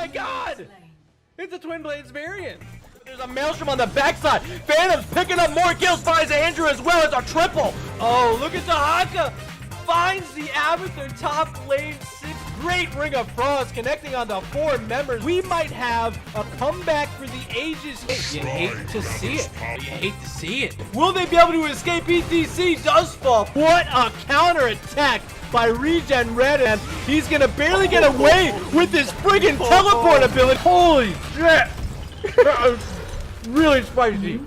my god! It's a Twin Blades variant. There's a Maelstrom on the backside. Phantom's picking up more kills, finds Andrew as well. It's a triple. Oh, look at Tahaka. Finds the Avatar top lane 6. Great Ring of Frost connecting on the 4 members. We might have a comeback for the ages. You hate to see it. You hate to see it. Will they be able to escape? ETC does fall. What a counter attack by Regen Red, and he's gonna barely get away with his friggin' teleport ability. Holy shit! That was really spicy.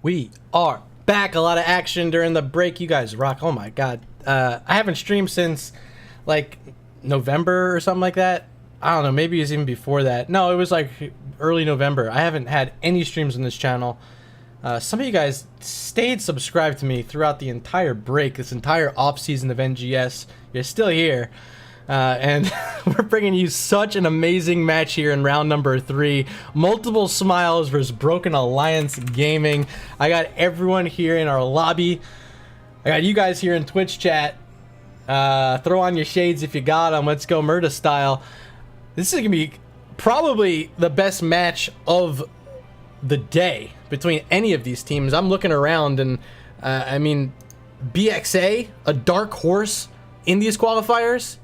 We are back. A lot of action during the break. You guys rock. Oh my god. I haven't streamed since like November or something like that. I don't know. Maybe it was even before that. No, it was like early November. I haven't had any streams on this channel. Some of you guys stayed subscribed to me throughout the entire break, this entire off season of NGS. You're still here. And we're bringing you such an amazing match here in round number 3. Multiple Smiles versus Broken Alliance Gaming. I got everyone here in our lobby. I got you guys here in Twitch chat. Throw on your shades if you got them. Let's go Murda style. This is going to be probably the best match of the day between any of these teams. I'm looking around and, I mean, BxA, a dark horse in these qualifiers,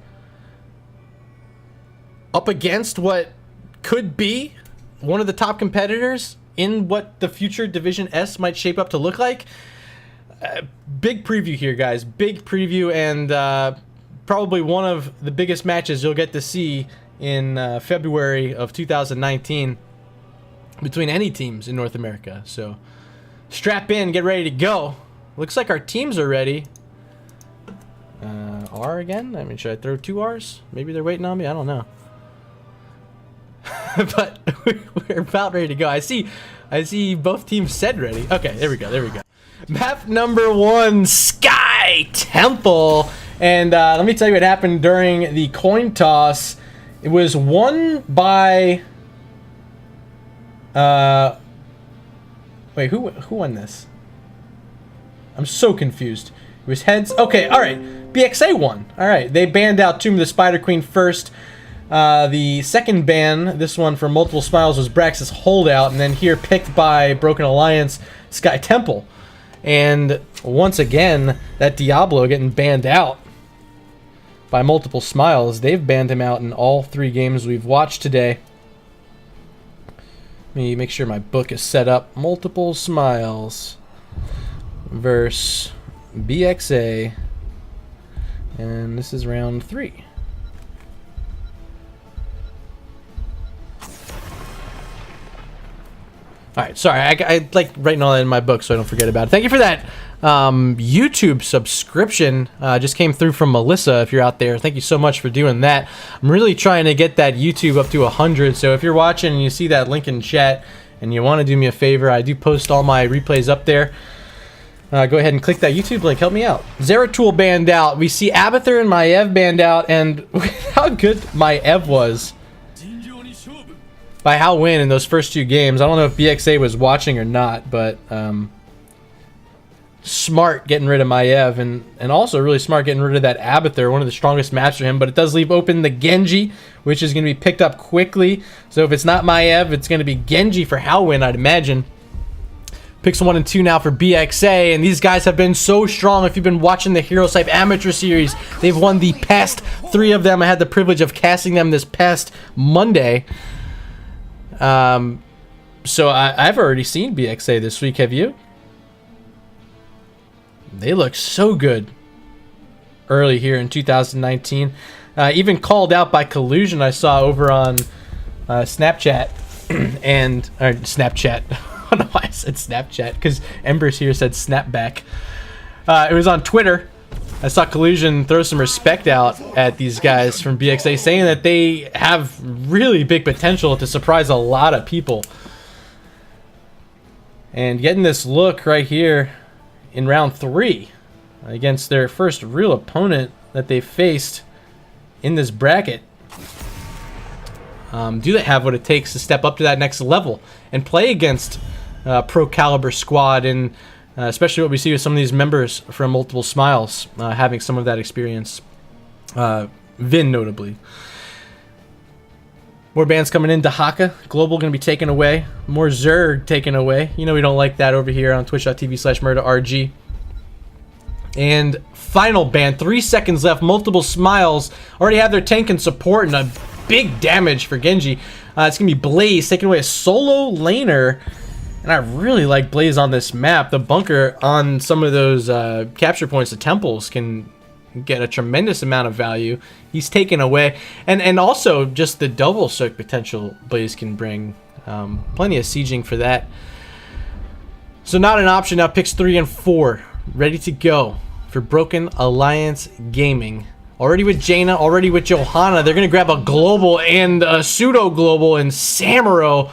up against what could be one of the top competitors in what the future Division S might shape up to look like. Big preview here, guys. Big preview, and probably one of the biggest matches you'll get to see in February of 2019 between any teams in North America. So strap in, get ready to go. Looks like our teams are ready. R again? I mean, should I throw 2 R's? Maybe they're waiting on me. I don't know. But we're about ready to go. I see both teams said ready. Okay, there we go. Map number 1, Sky Temple. And let me tell you what happened during the coin toss. It was won by wait, who won this? I'm so confused. It was heads. Okay, all right. BxA won. All right, they banned out Tomb of the Spider Queen first. The second ban, this one for Multiple Smiles, was Brax's Holdout, and then here picked by Broken Alliance, Sky Temple. And once again, that Diablo getting banned out by Multiple Smiles. They've banned him out in all 3 games we've watched today. Let me make sure my book is set up. Multiple Smiles versus BxA. And this is round 3. Alright, sorry, I like writing all that in my book so I don't forget about it. Thank you for that YouTube subscription. Just came through from Melissa, if you're out there. Thank you so much for doing that. I'm really trying to get that YouTube up to 100, so if you're watching and you see that link in chat and you want to do me a favor, I do post all my replays up there. Go ahead and click that YouTube link. Help me out. Zeratul banned out. We see Abathur and Maev banned out, and how good Maev was by How Win in those first 2 games. I don't know if BxA was watching or not, but smart getting rid of Maev, and also really smart getting rid of that Abathur, one of the strongest maps for him. But it does leave open the Genji, which is going to be picked up quickly. So if it's not Maev, it's going to be Genji for How Win, I'd imagine. Picks 1 and 2 now for BxA, and these guys have been so strong. If you've been watching the Heroes Type Amateur Series, they've won the past 3 of them. I had the privilege of casting them this past Monday. So I've already seen BxA this week. Have you? They look so good early here in 2019. Even called out by Collusion, I saw over on Snapchat and Snapchat. I don't know why I said Snapchat, because Embers here said Snapback. It was on Twitter. I saw Collusion throw some respect out at these guys from BxA, saying that they have really big potential to surprise a lot of people. And getting this look right here in round 3 against their first real opponent that they faced in this bracket. Do they have what it takes to step up to that next level and play against pro caliber squad, and especially what we see with some of these members from Multiple Smiles having some of that experience. Vin notably. More bands coming in. Dahaka Global going to be taken away. More Zerg taken away. You know we don't like that over here on twitch.tv/murderrg. And final band, 3 seconds left. Multiple Smiles already have their tank and support, and a big damage for Genji. It's going to be Blaze taking away a solo laner. And I really like Blaze on this map. The bunker on some of those capture points, the temples, can get a tremendous amount of value. He's taken away. And also just the double soak potential Blaze can bring. Plenty of sieging for that. So not an option now. Picks 3 and 4. Ready to go for Broken Alliance Gaming. Already with Jaina, already with Johanna. They're going to grab a global and a pseudo-global and Samuro.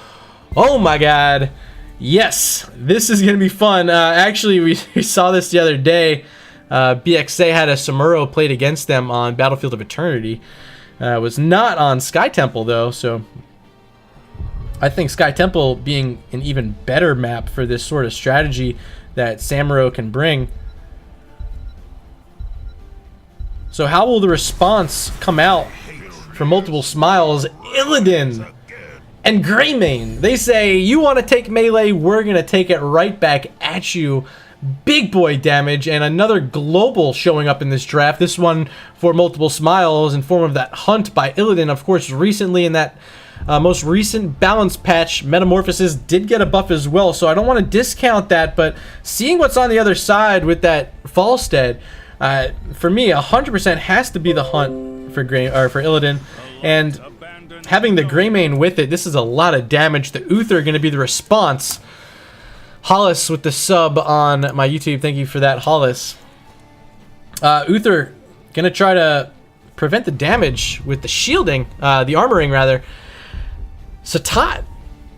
Oh my god. Yes, this is going to be fun. Actually, we saw this the other day. BxA had a Samuro played against them on Battlefield of Eternity. It was not on Sky Temple, though, so I think Sky Temple being an even better map for this sort of strategy that Samuro can bring. So how will the response come out from Multiple Smiles? Illidan and Greymane. They say, you want to take melee, we're going to take it right back at you. Big boy damage, and another global showing up in this draft. This one for Multiple Smiles in form of that hunt by Illidan. Of course, recently in that most recent balance patch, Metamorphosis did get a buff as well, so I don't want to discount that, but seeing what's on the other side with that Falstead, for me, 100% has to be the hunt for Illidan, and having the Greymane with it, this is a lot of damage. The Uther going to be the response. Hollis with the sub on my YouTube. Thank you for that, Hollis. Uther going to try to prevent the damage with the shielding, the armoring rather. Satat.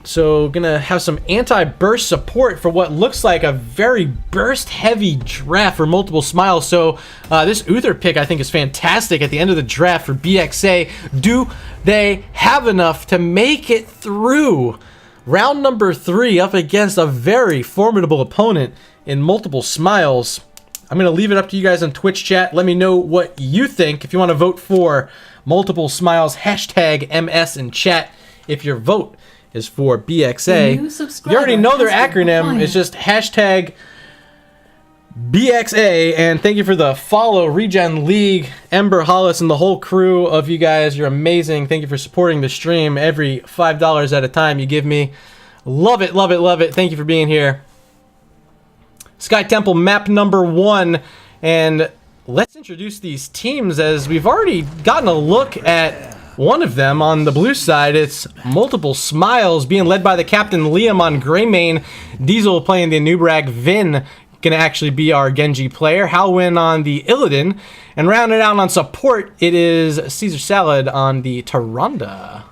So going to have some anti-burst support for what looks like a very burst-heavy draft for Multiple Smiles. So this Uther pick I think is fantastic at the end of the draft for BxA. Do they have enough to make it through round number 3 up against a very formidable opponent in Multiple Smiles? I'm going to leave it up to you guys on Twitch chat. Let me know what you think. If you want to vote for Multiple Smiles, hashtag MS in chat. If your vote is for BxA, you already know their acronym. It's just hashtag BxA. And thank you for the follow, Regen League, Ember, Hollis, and the whole crew of you guys. You're amazing. Thank you for supporting the stream every $5 at a time you give me. Love it, love it, love it. Thank you for being here. Sky Temple map number 1. And let's introduce these teams, as we've already gotten a look at one of them on the blue side. It's Multiple Smiles being led by the captain Liam on Greymane. Diesel playing the Nubrag. Vin gonna actually be our Genji player. Halwyn on the Illidan. And rounded out on support, it is Caesar Salad on the Tyrande.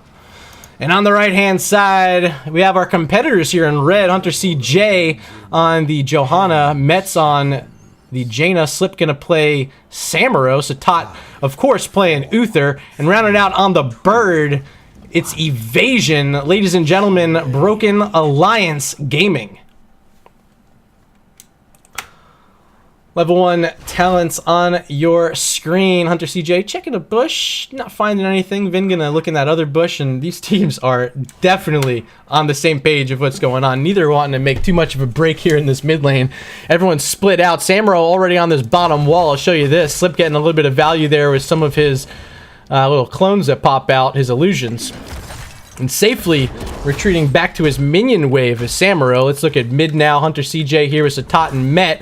And on the right hand side, we have our competitors here in red. Hunter CJ on the Johanna. Metz on the Jaina. Slip gonna play Samuro. Satat, of course, playing Uther. And rounded out on the Bird, it's Evasion. Ladies and gentlemen, Broken Alliance Gaming. Level 1 talents on your screen. Hunter CJ checking a bush, not finding anything. Vin gonna look in that other bush, and these teams are definitely on the same page of what's going on. Neither wanting to make too much of a break here in this mid lane. Everyone's split out. Samuro already on this bottom wall. I'll show you this. Slip getting a little bit of value there with some of his little clones that pop out, his illusions. And safely retreating back to his minion wave as Samuro. Let's look at mid now. Hunter CJ here with Satat and Met.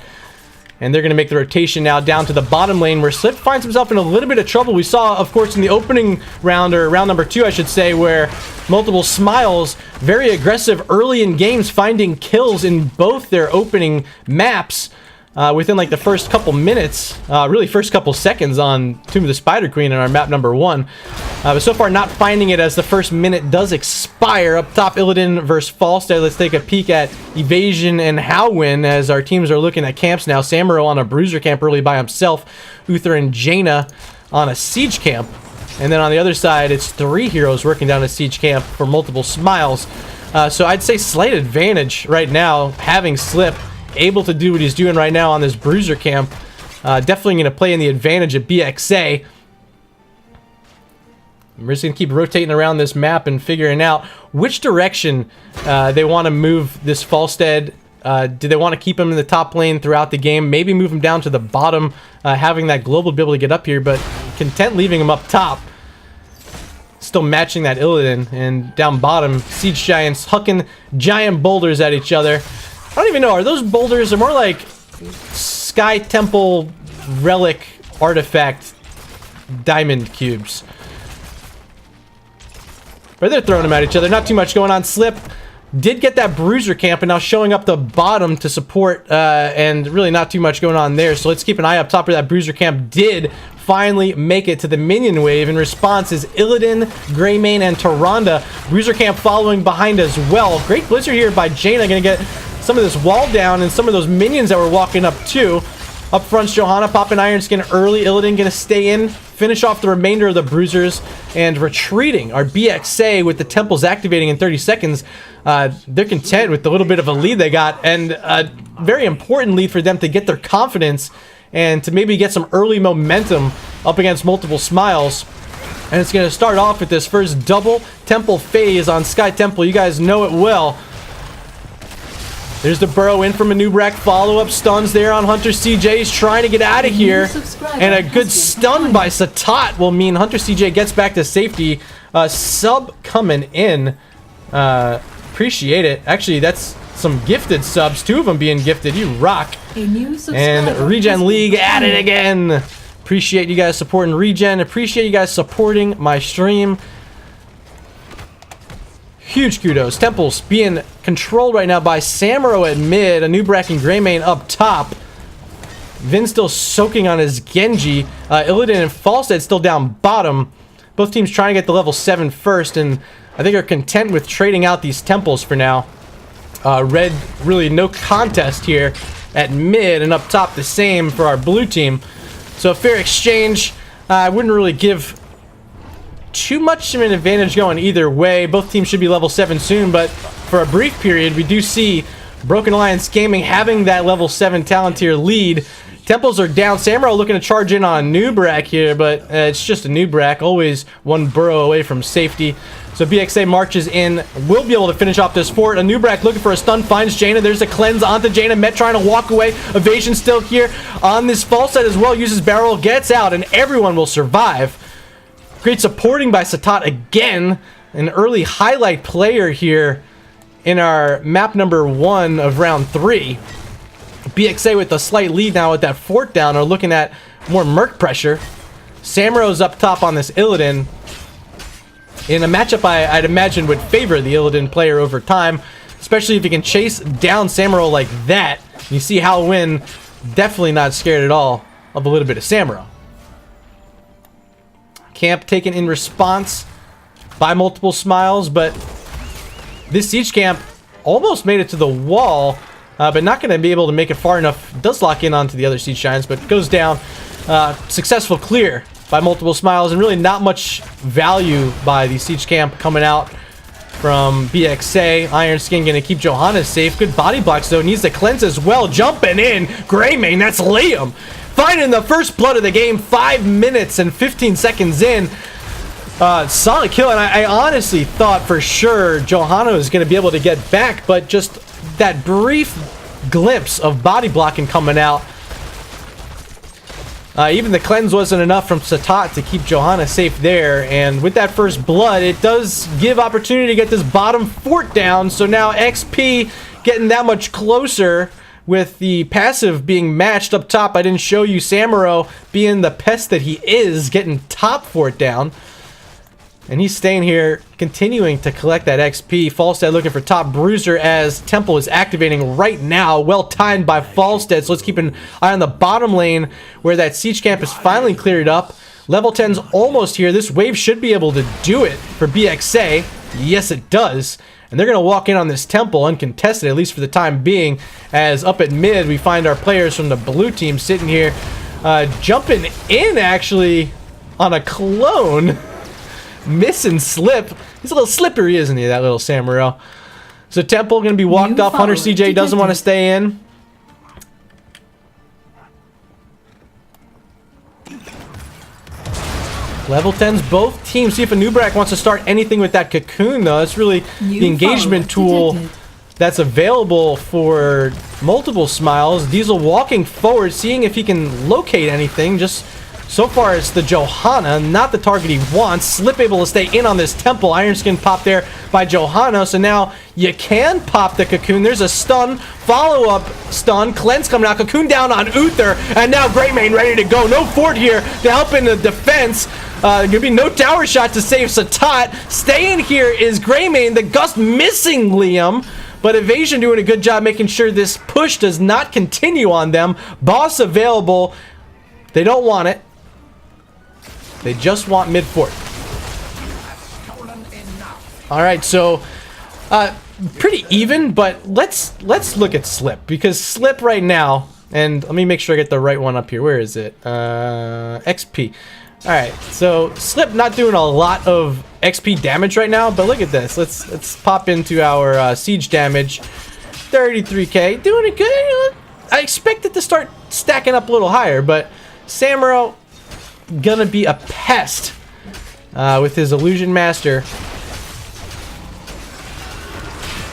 And they're going to make the rotation now down to the bottom lane, where Slip finds himself in a little bit of trouble. We saw, of course, in the opening round, or round number 2, I should say, where Multiple Smiles, very aggressive early in games, finding kills in both their opening maps within like the first couple minutes, really first couple seconds on Tomb of the Spider Queen in our map number 1. But so far not finding it, as the first minute does expire. Up top, Illidan versus Falstead. Let's take a peek at Evasion and Halwyn as our teams are looking at camps now. Samuro on a bruiser camp early by himself. Uther and Jaina on a siege camp. And then on the other side, it's 3 heroes working down a siege camp for Multiple Smiles. So I'd say slight advantage right now, having Slip able to do what he's doing right now on this bruiser camp. Definitely going to play in the advantage of BxA. We're just going to keep rotating around this map and figuring out which direction they want to move this Falstead. Do they want to keep him in the top lane throughout the game? Maybe move him down to the bottom, having that global to be able to get up here, but content leaving him up top. Still matching that Illidan, and down bottom, Siege Giants hucking giant boulders at each other. I don't even know, are those boulders, are more like Sky Temple relic artifact diamond cubes. But they're throwing them at each other. Not too much going on. Slip did get that bruiser camp and now showing up the bottom to support, and really not too much going on there. So let's keep an eye up top where that bruiser camp did finally make it to the minion wave. In response is Illidan, Greymane, and Tyrande. Bruiser camp following behind as well. Great blizzard here by Jaina, gonna get some of this wall down and some of those minions that were walking up too. Up front's Johanna popping Iron Skin early. Illidan gonna stay in, finish off the remainder of the bruisers, and retreating. Our BxA with the temples activating in 30 seconds. They're content with the little bit of a lead they got, and a very important lead for them to get their confidence and to maybe get some early momentum up against multiple smiles. And it's gonna start off with this first double temple phase on Sky Temple. You guys know it well. There's the burrow in from Anubrak. Follow-up stuns there on Hunter CJ. He's trying to get out of here. And a good stun by Satat will mean Hunter CJ gets back to safety. Sub coming in. Appreciate it. Actually, that's some gifted subs. 2 of them being gifted. You rock. And Regen League at it again. Appreciate you guys supporting Regen. Appreciate you guys supporting my stream. Huge kudos. Temples being controlled right now by Samuro at mid. Anubrak and Greymane up top. Vin still soaking on his Genji. Illidan and Falstead still down bottom. Both teams trying to get the level 7 first, and I think are content with trading out these temples for now. Red, really no contest here at mid, and up top the same for our blue team. So a fair exchange. I wouldn't really give too much of an advantage going either way. Both teams should be level 7 soon, but for a brief period, we do see Broken Alliance Gaming having that level 7 talent tier lead. Temples are down. Samuro looking to charge in on Nubrak here, but it's just a Nubrak. Always one burrow away from safety. So BxA marches in. Will be able to finish off this fort. A Nubrak looking for a stun. Finds Jaina. There's a cleanse onto Jaina. Met trying to walk away. Evasion still here on this false side as well. Uses barrel. Gets out, and everyone will survive. Great supporting by Satat again. An early highlight player here in our map number 1 of round 3. BxA with a slight lead now with that fort down are looking at more merc pressure. Samuro's up top on this Illidan. In a matchup I'd imagine would favor the Illidan player over time, especially if you can chase down Samuro like that. You see Hal Win definitely not scared at all of a little bit of Samuro. Camp taken in response by multiple smiles, but this siege camp almost made it to the wall, but not going to be able to make it far enough. Does lock in onto the other siege giants, but goes down. Successful clear by multiple smiles, and really not much value by the siege camp coming out from BxA. Iron Skin going to keep Johanna safe. Good body blocks though. Needs to cleanse as well. Jumping in. Greymane, that's Liam. Finding the first blood of the game, 5 minutes and 15 seconds in. Solid kill, and I honestly thought for sure Johanna was going to be able to get back, but just that brief glimpse of body blocking coming out. Even the cleanse wasn't enough from Satat to keep Johanna safe there, and with that first blood, it does give opportunity to get this bottom fort down, so now XP getting that much closer. With the passive being matched up top, I didn't show you Samuro being the pest that he is, getting top fort down. And he's staying here, continuing to collect that XP. Falstead looking for top bruiser as Temple is activating right now. Well timed by Falstead, so let's keep an eye on the bottom lane where that siege camp is finally cleared up. Level 10's almost here. This wave should be able to do it for BxA. Yes, it does. And they're going to walk in on this temple uncontested, at least for the time being, as up at mid, we find our players from the blue team sitting here, jumping in, actually, on a clone. Miss and slip. He's a little slippery, isn't he, that little Samuro? So Temple going to be walked off. Hunter CJ doesn't want to stay in. Level 10s, both teams. See if Anubrak wants to start anything with that cocoon, though. That's really the engagement tool that's available for multiple smiles. Diesel walking forward, seeing if he can locate anything. Just so far, it's the Johanna, not the target he wants. Slip able to stay in on this Temple. Iron Skin pop there by Johanna. So now you can pop the cocoon. There's a stun, follow-up stun. Cleanse coming out. Cocoon down on Uther. And now Greymane ready to go. No fort here to help in the defense. Gonna be no tower shot to save Satat. Staying here is Greymane. The Gust missing Liam. But Evasion doing a good job making sure this push does not continue on them. Boss available. They don't want it. They just want mid fort. All right, so pretty even, but let's look at Slip, because Slip right now, and let me make sure I get the right one up here. Where is it? XP. All right, so Slip not doing a lot of XP damage right now, but look at this. Let's pop into our siege damage. 33k, doing it good. I expect it to start stacking up a little higher, but Samuro gonna be a pest with his Illusion Master.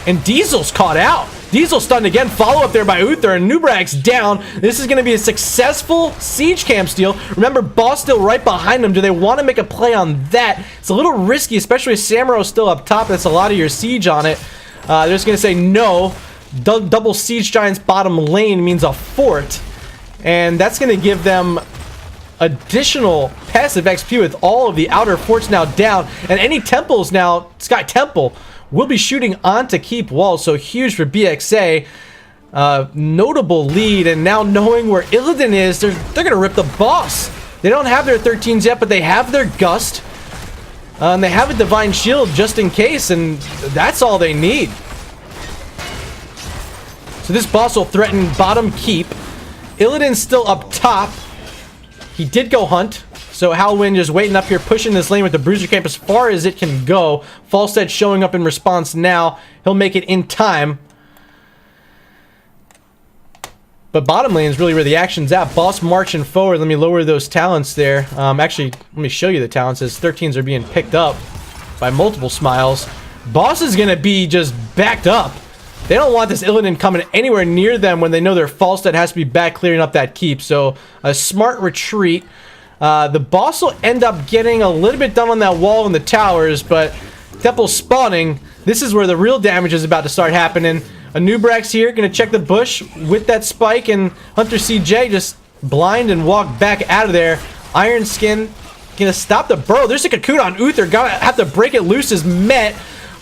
And Diesel's caught out. Diesel stunned again. Follow up there by Uther, and Nubrak's down. This is going to be a successful siege camp steal. Remember, boss still right behind him. Do they want to make a play on that? It's a little risky, especially with Samuro still up top. That's a lot of your siege on it. They're just going to say no. Double siege giants bottom lane means a fort, and that's going to give them additional passive XP with all of the outer forts now down, and any temples now, Sky Temple will be shooting onto keep walls, so huge for BxA. Notable lead, and now knowing where Illidan is, they're gonna rip the boss. They don't have their 13s yet, but they have their Gust, and they have a Divine Shield just in case, and that's all they need. So this boss will threaten bottom keep. Illidan's still up top. He did go hunt, so Howlwind just waiting up here, pushing this lane with the Bruiser Camp as far as it can go. Falstead showing up in response now. He'll make it in time. But bottom lane is really where the action's at. Boss marching forward. Let me lower those talents there. Actually, let me show you the talents as 13s are being picked up by multiple smiles. Boss is going to be just backed up. They don't want this Illidan coming anywhere near them when they know their Falstead has to be back clearing up that keep. So a smart retreat. The boss will end up getting a little bit done on that wall in the towers, but Temple spawning. This is where the real damage is about to start happening. Anubrak's here, gonna check the bush with that spike, and Hunter CJ just blind and walk back out of there. Iron Skin gonna stop the burrow. There's a cocoon on Uther. Gonna have to break it loose as met.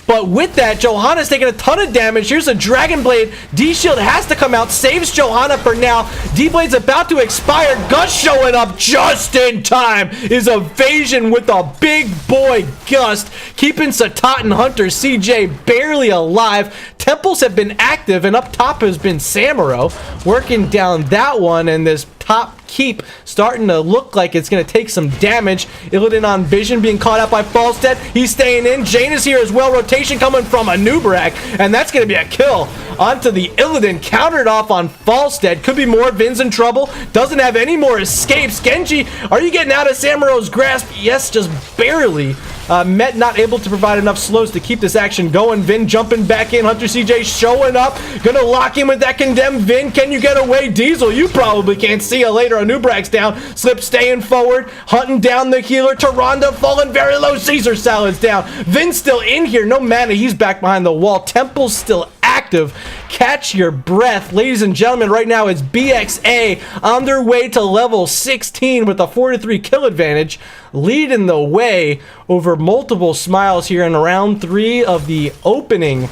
But with that, Johanna's taking a ton of damage. Here's a Dragon Blade. D-Shield has to come out. Saves Johanna for now. D-Blade's about to expire. Gust showing up just in time. Is Evasion with a big boy Gust. Keeping Satat and Hunter CJ barely alive. Temples have been active, and up top has been Samuro. Working down that one, and this top keep starting to look like it's going to take some damage. Illidan on vision being caught out by Falstead. He's staying in. Jane is here as well. Rotation coming from Anubrak, and that's going to be a kill onto the Illidan. Countered off on Falstead. Could be more. Vin's in trouble. Doesn't have any more escapes. Genji, are you getting out of Samuro's grasp? Yes, just barely. Met not able to provide enough slows to keep this action going. Vin jumping back in. Hunter CJ showing up. Gonna lock in with that condemned Vin. Can you get away? Diesel, you probably can't. See you later. Anubrak's down. Slip staying forward. Hunting down the healer. Taronda falling very low. Caesar Salad's down. Vin's still in here. No mana. He's back behind the wall. Temple's still active. Catch your breath. Ladies and gentlemen, right now it's BxA on their way to level 16 with a 4-3 kill advantage, leading the way over multiple smiles here in round 3 of the opening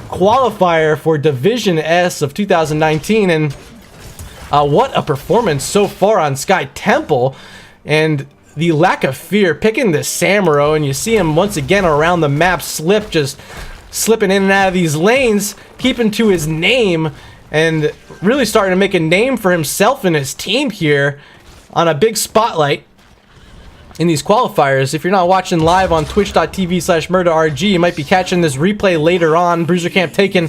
qualifier for Division S of 2019. And what a performance so far on Sky Temple, and the lack of fear picking this Samuro, and you see him once again around the map. Slip just slipping in and out of these lanes, keeping to his name, and really starting to make a name for himself and his team here on a big spotlight. in these qualifiers. If you're not watching live on twitch.tv/murderrg, you might be catching this replay later on. Bruiser Camp taken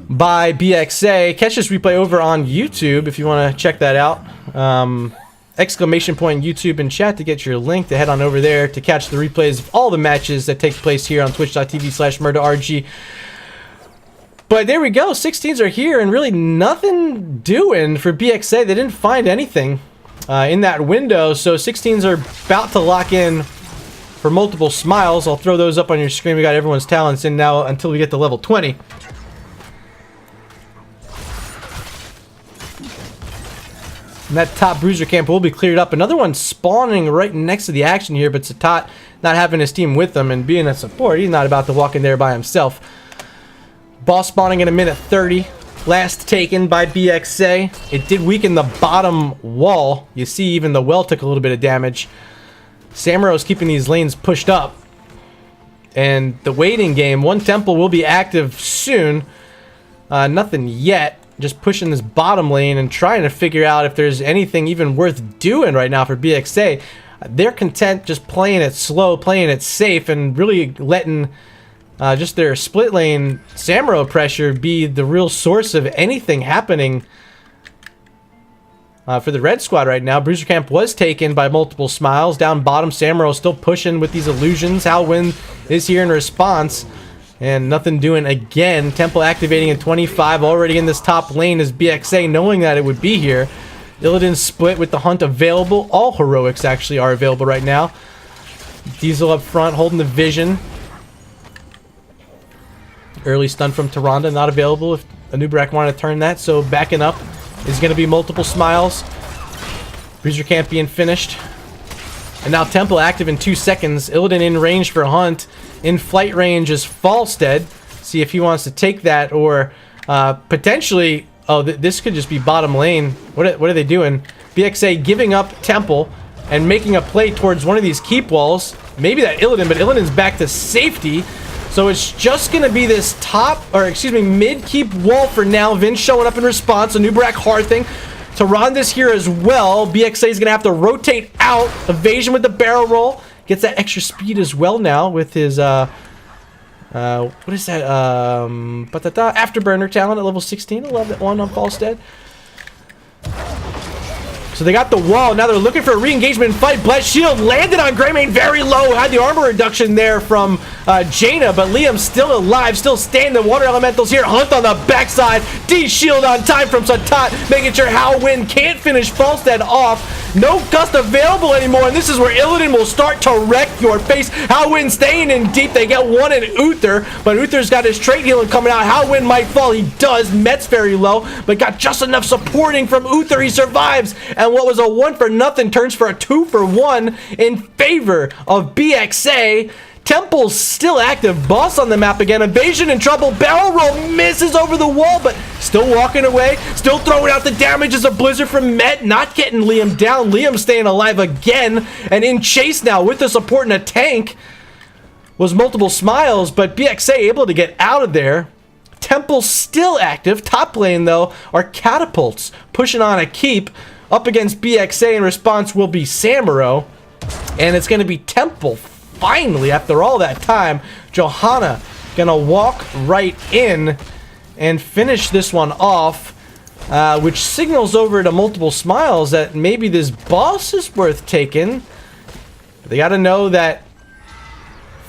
by BxA. Catch this replay over on YouTube if you want to check that out. Exclamation point YouTube in chat to get your link to head on over there to catch the replays of all the matches that take place here on twitch.tv/murderrg. But there we go, 16s are here and really nothing doing for BxA. They didn't find anything in that window, so 16s are about to lock in for multiple smiles. I'll throw those up on your screen. We got everyone's talents in now until we get to level 20. And that top Bruiser Camp will be cleared up. Another one spawning right next to the action here, but Satat not having his team with him and being a support. He's not about to walk in there by himself. Boss spawning in a minute 30. Last taken by BxA. It did weaken the bottom wall. You see even the well took a little bit of damage. Samuro's keeping these lanes pushed up. And the waiting game, one temple will be active soon. Nothing yet. Just pushing this bottom lane and trying to figure out if there's anything even worth doing right now for BxA. They're content just playing it slow, playing it safe, and really letting just their split lane Samuro pressure be the real source of anything happening for the red squad right now. Bruiser Camp was taken by multiple smiles. Down bottom, Samuro still pushing with these illusions. Halwyn is here in response. And nothing doing again. Temple activating in 25. Already in this top lane is BxA, knowing that it would be here. Illidan split with the hunt available. All heroics actually are available right now. Diesel up front holding the vision. Early stun from Tyrande not available if Anub'arak wanted to turn that. So backing up is going to be multiple smiles. Bruiser Camp being finished. And now Temple active in 2 seconds. Illidan in range for Hunt. In flight range is Falstead. See if he wants to take that or potentially... Oh, this could just be bottom lane. What are they doing? BxA giving up Temple and making a play towards one of these keep walls. Maybe that Illidan, but Illidan's back to safety. So it's just going to be this top, or excuse me, mid keep wall for now. Vince showing up in response. Anub'arak Hearthing. Tyrande's here as well. BxA is going to have to rotate out. Evasion with the barrel roll. Gets that extra speed as well now with his, what is that? Afterburner talent at level 16. I love that one on Falstead. So they got the wall. Now they're looking for a re-engagement fight. Blessed Shield landed on Greymane very low. Had the armor reduction there from Jaina, but Liam's still alive, still standing. The water elementals here. Hunt on the backside. D-Shield on time from Satat, making sure Halwyn can't finish Falstead off. No gust available anymore, and this is where Illidan will start to wreck your face. Halwyn staying in deep. They get one in Uther, but Uther's got his trait healing coming out. Halwyn might fall. He does. Met's very low, but got just enough supporting from Uther. He survives, and what was a 1-for-0 turns for a 2-for-1 in favor of BxA. Temple's still active. Boss on the map again. Evasion in trouble. Barrel roll misses over the wall, but still walking away. Still throwing out the damage as a blizzard from Met. Not getting Liam down. Liam staying alive again. And in chase now with the support and a tank was multiple smiles, but BxA able to get out of there. Temple still active. Top lane, though, are catapults. Pushing on a keep. Up against BxA in response will be Samuro. And it's going to be Temple. Finally, after all that time, Johanna gonna walk right in and finish this one off, which signals over to multiple smiles that maybe this boss is worth taking. But they gotta know that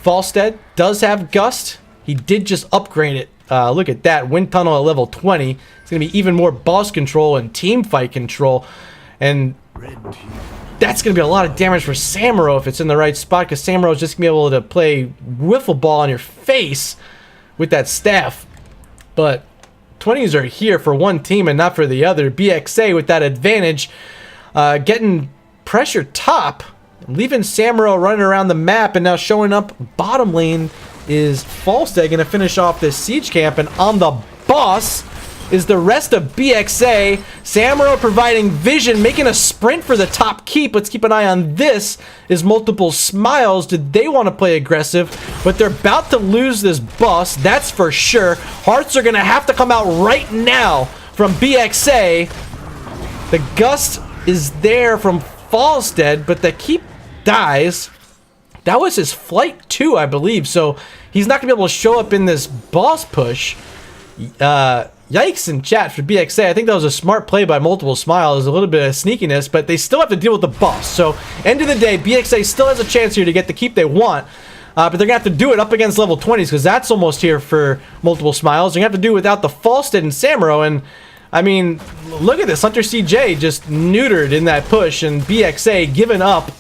Falstead does have Gust. He did just upgrade it. Look at that. Wind Tunnel at level 20. It's gonna be even more boss control and team fight control. And that's going to be a lot of damage for Samuro if it's in the right spot, because Samuro is just going to be able to play wiffle ball on your face with that staff. But 20s are here for one team and not for the other. BxA with that advantage, getting pressure top, leaving Samuro running around the map, and now showing up bottom lane is Falstead going to finish off this siege camp, and on the boss is the rest of BxA. Samuro providing vision, making a sprint for the top keep. Let's keep an eye on this. Is multiple smiles. Did they want to play aggressive? But they're about to lose this boss, that's for sure. Hearts are going to have to come out right now from BxA. The gust is there from Falstead, but the keep dies. That was his flight 2, I believe, so he's not going to be able to show up in this boss push. Yikes in chat for BxA. I think that was a smart play by Multiple Smiles, a little bit of sneakiness, but they still have to deal with the boss. So, end of the day, BxA still has a chance here to get the keep they want, but they're going to have to do it up against level 20s, because that's almost here for Multiple Smiles. They're going to have to do it without the Falstead and Samuro, and I mean, look at this. Hunter CJ just neutered in that push, and BxA giving up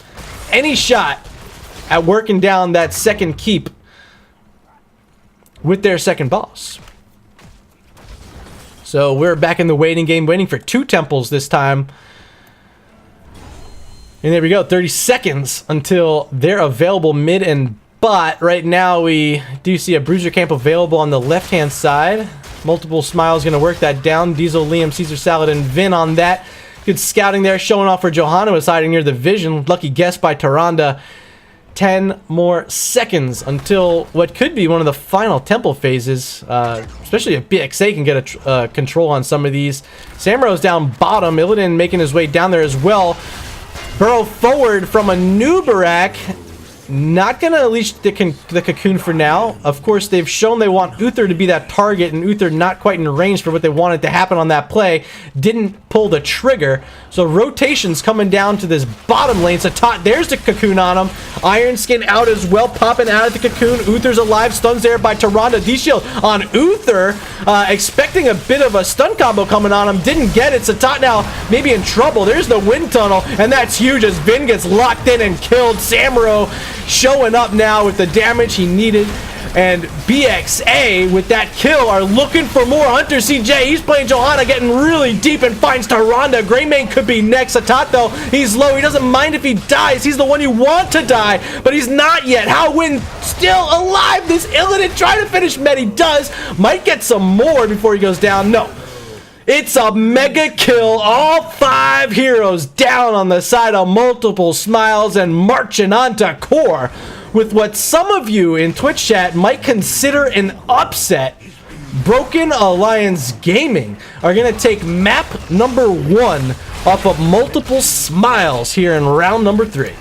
any shot at working down that second keep with their second boss. So we're back in the waiting game, waiting for 2 temples this time. And there we go, 30 seconds until they're available mid and bot. Right now we do see a bruiser camp available on the left-hand side. Multiple Smiles going to work that down. Diesel, Liam, Caesar Salad, and Vin on that. Good scouting there, showing off where Johanna was hiding near the vision. Lucky guess by Tyrande. 10 more seconds until what could be one of the final temple phases, especially if BxA can get a control on some of these. Samuro's down bottom. Illidan making his way down there as well. Burrow forward from a new Barak. Not going to unleash the cocoon for now. Of course, they've shown they want Uther to be that target, and Uther not quite in range for what they wanted to happen on that play. Didn't pull the trigger. So rotations coming down to this bottom lane. Satat, there's the cocoon on him. Iron Skin out as well, popping out of the cocoon. Uther's alive, stuns there by Tyrande. D-Shield on Uther, expecting a bit of a stun combo coming on him. Didn't get it. Satat now maybe in trouble. There's the wind tunnel, and that's huge as Vin gets locked in and killed. Samuro showing up now with the damage he needed, and BxA with that kill are looking for more. Hunter CJ, he's playing Johanna, getting really deep and finds Tyrande. Greymane could be next. Satat though, he's low. He doesn't mind if he dies. He's the one you want to die, but he's not yet. Howwin still alive. This Illidan trying to finish med. He does. Might get some more before he goes down. No. It's a mega kill. All 5 heroes down on the side of Multiple Smiles and marching on to core with what some of you in Twitch chat might consider an upset. Broken Alliance Gaming are going to take map number 1 off of Multiple Smiles here in round number 3.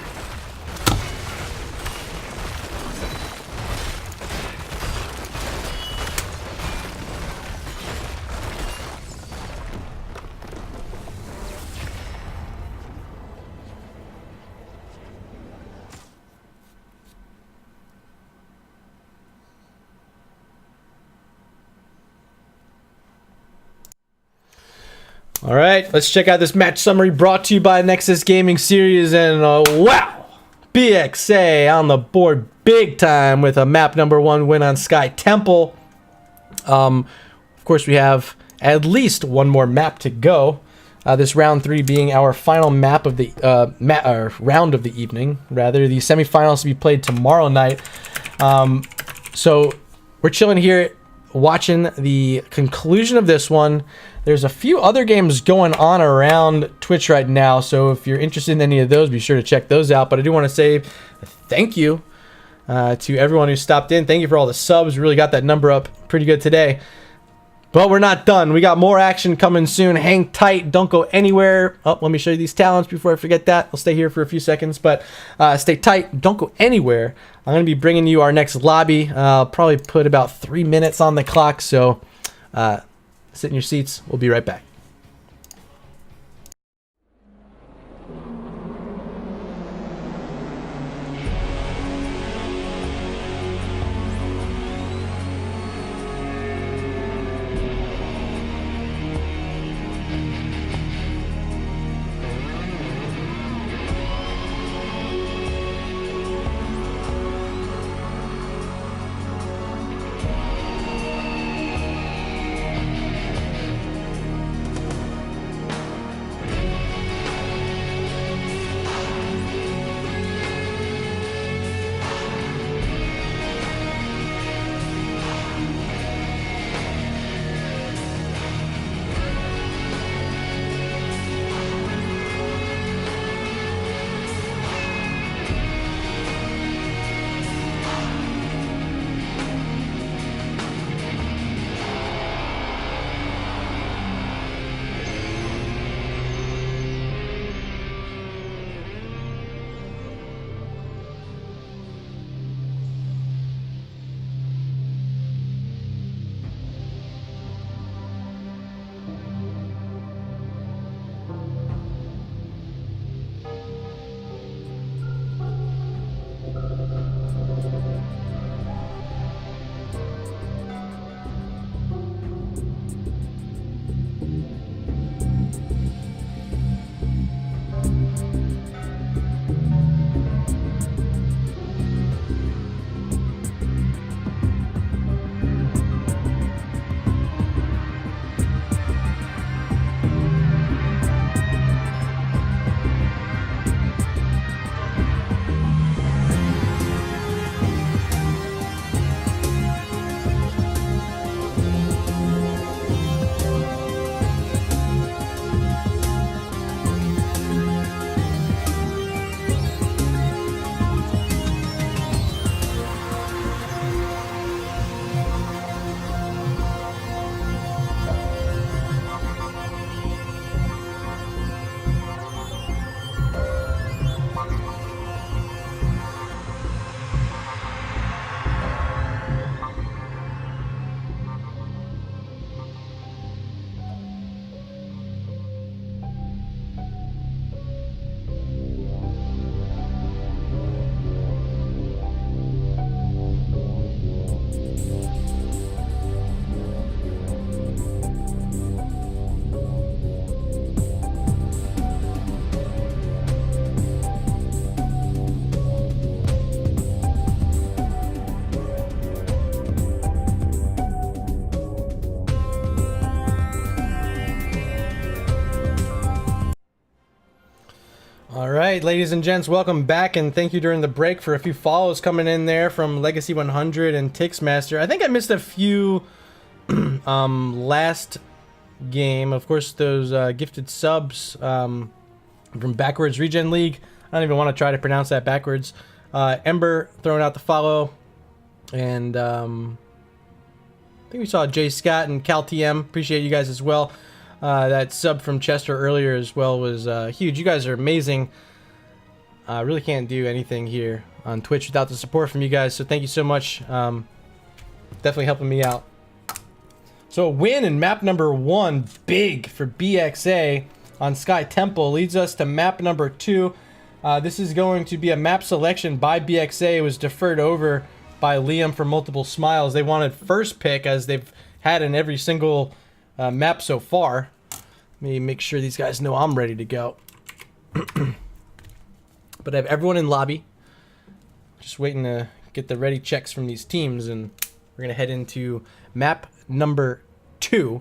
All right, let's check out this match summary brought to you by Nexus Gaming Series, and wow, BxA on the board big time with a map number 1 win on Sky Temple. Of course, we have at least one more map to go. This round 3 being our final map of the round of the evening, rather. The semifinals to be played tomorrow night. So we're chilling here, watching the conclusion of this one. There's a few other games going on around Twitch right now, so if you're interested in any of those, be sure to check those out. But I do want to say thank you to everyone who stopped in. Thank you for all the subs. Really got that number up pretty good today. But we're not done. We got more action coming soon. Hang tight. Don't go anywhere. Oh, let me show you these talents before I forget that. I'll stay here for a few seconds, but stay tight. Don't go anywhere. I'm going to be bringing you our next lobby. I'll probably put about 3 minutes on the clock, so sit in your seats. We'll be right back. right, ladies and gents, welcome back, and thank you during the break for a few follows coming in there from Legacy 100 and Tixmaster. I think I missed a few last game. Of course, those gifted subs from Backwards Regen League. I don't even want to try to pronounce that backwards. Ember throwing out the follow, and I think we saw Jay Scott and Cal TM. Appreciate you guys as well. That sub from Chester earlier as well was huge. You guys are amazing. I really can't do anything here on Twitch without the support from you guys, so thank you so much. Definitely helping me out. So a win in map number 1, big for BxA on Sky Temple, leads us to map number 2. This is going to be a map selection by BxA. It was deferred over by Liam for Multiple Smiles. They wanted first pick, as they've had in every single map so far. Let me make sure these guys know I'm ready to go. But I have everyone in lobby. Just waiting to get the ready checks from these teams, and we're going to head into map number 2.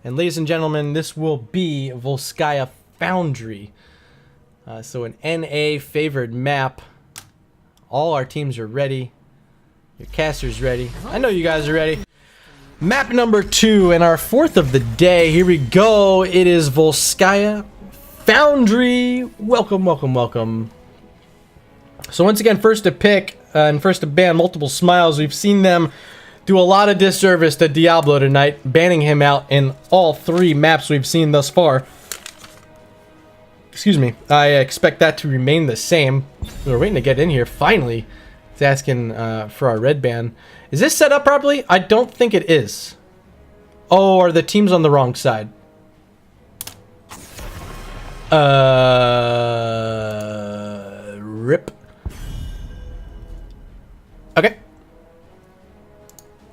And ladies and gentlemen, this will be Volskaya Foundry. So an NA favored map. All our teams are ready. Your caster's ready. I know you guys are ready. Map number 2 and our 4th of the day. Here we go. It is Volskaya Foundry. Welcome, welcome, welcome. So once again, first to pick and first to ban Multiple Smiles. We've seen them do a lot of disservice to Diablo tonight, banning him out in all 3 maps we've seen thus far. Excuse me. I expect that to remain the same. We're waiting to get in here. Finally, it's asking for our red ban. Is this set up properly? I don't think it is. Oh, are the teams on the wrong side? Rip. Okay.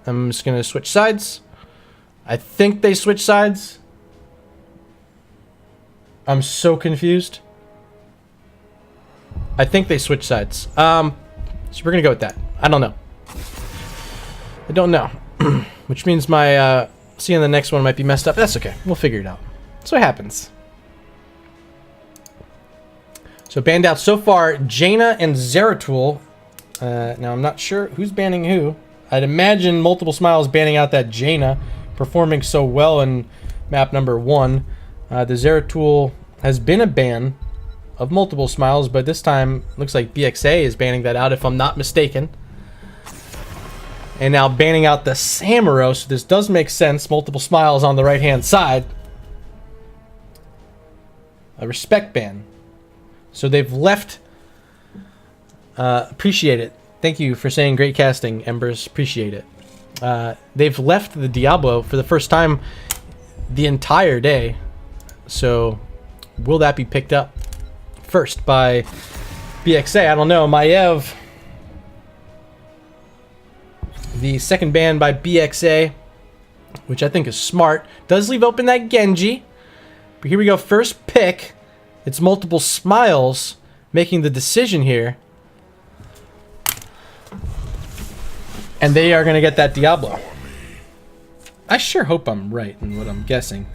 I'm just gonna switch sides. I think they switch sides. I'm so confused. I think they switch sides. So we're gonna go with that. I don't know. I don't know. Which means my seeing the next one might be messed up. That's okay. We'll figure it out. That's what happens. So banned out so far, Jaina and Zeratul. Now I'm not sure who's banning who. I'd imagine Multiple Smiles banning out that Jaina, performing so well in map number 1. The Zeratul has been a ban of Multiple Smiles, but this time looks like BxA is banning that out, if I'm not mistaken. And now banning out the Samuro, so this does make sense. Multiple Smiles on the right-hand side. A respect ban. So they've left... appreciate it. Thank you for saying great casting, Embers. Appreciate it. They've left the Diablo for the first time the entire day. So will that be picked up first by BxA? I don't know. Maiev, the second ban by BxA, which I think is smart, does leave open that Genji. But here we go. First pick. It's Multiple Smiles making the decision here. And they are going to get that Diablo. I sure hope I'm right in what I'm guessing.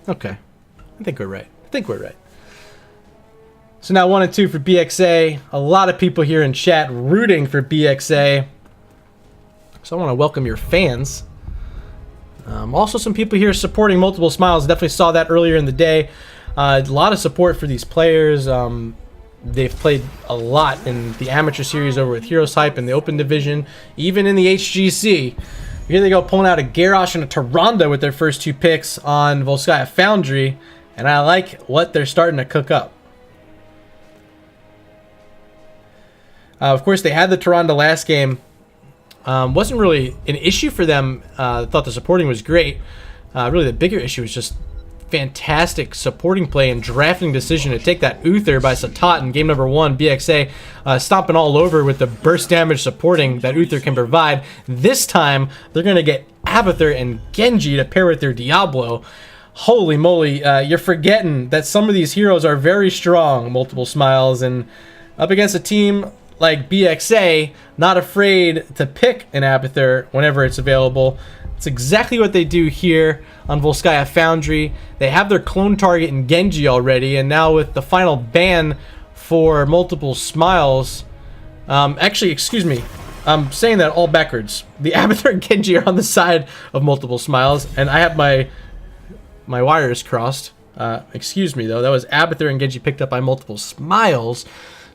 Okay. I think we're right. I think we're right. So now 1 and 2 for BxA. A lot of people here in chat rooting for BxA. So I want to welcome your fans. Also some people here supporting Multiple Smiles. Definitely saw that earlier in the day. A lot of support for these players. They've played a lot in the amateur series over with Heroes Hype in the Open Division, even in the HGC. Here they go, pulling out a Garrosh and a Tyrande with their first 2 picks on Volskaya Foundry, and I like what they're starting to cook up. Of course, they had the Tyrande last game. Wasn't really an issue for them. I thought the supporting was great. Really, the bigger issue was just fantastic supporting play and drafting decision to take that Uther by Satat in game number 1. BxA stomping all over with the burst damage supporting that Uther can provide. This time, they're going to get Abathur and Genji to pair with their Diablo. Holy moly, you're forgetting that some of these heroes are very strong, Multiple Smiles, and up against a team like BxA, not afraid to pick an Abathur whenever it's available. It's exactly what they do here on Volskaya Foundry. They have their clone target in Genji already, and now with the final ban for multiple smiles... actually, excuse me. I'm saying that all backwards. The Abathur and Genji are on the side of multiple smiles, and I have my wires crossed. Excuse me, though. That was Abathur and Genji picked up by multiple smiles.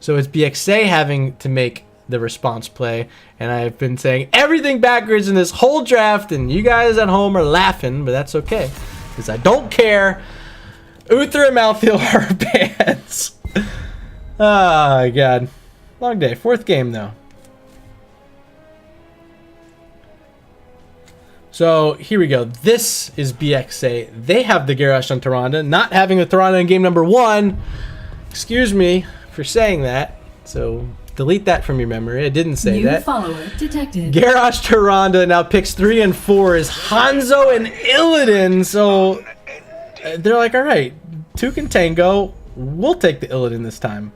So it's BxA having to make the response play, and I've been saying everything backwards in this whole draft, and you guys at home are laughing, but that's okay, because I don't care. Uther and Malthael are bans. Oh my god. Long day. 4th game, though. So, here we go. This is BxA. They have the Garrosh on Tyrande, not having a Tyrande in game number 1. Excuse me for saying that. So, delete that from your memory. I didn't say that. New follower detected. Garrosh Tyrande now picks 3 and 4 is Hanzo and Illidan. So, they're like, alright, 2 can tango. We'll take the Illidan this time.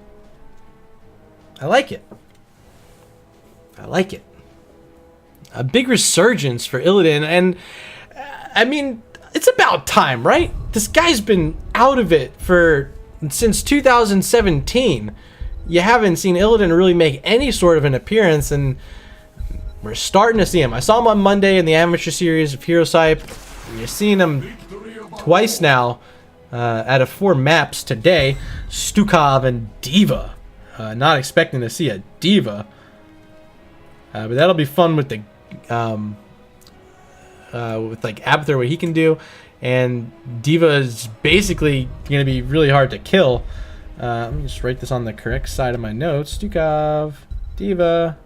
I like it. I like it. A big resurgence for Illidan, and I mean, it's about time, right? This guy's been out of it since 2017. You haven't seen Illidan really make any sort of an appearance, and we're starting to see him. I saw him on Monday in the amateur series of Hero Type. You're seeing him twice now out of 4 maps today. Stukov and Diva. Not expecting to see a Diva. But that'll be fun with the with like Abathur, what he can do, and Diva is basically going to be really hard to kill. Let me just write this on the correct side of my notes. Stukov, Diva.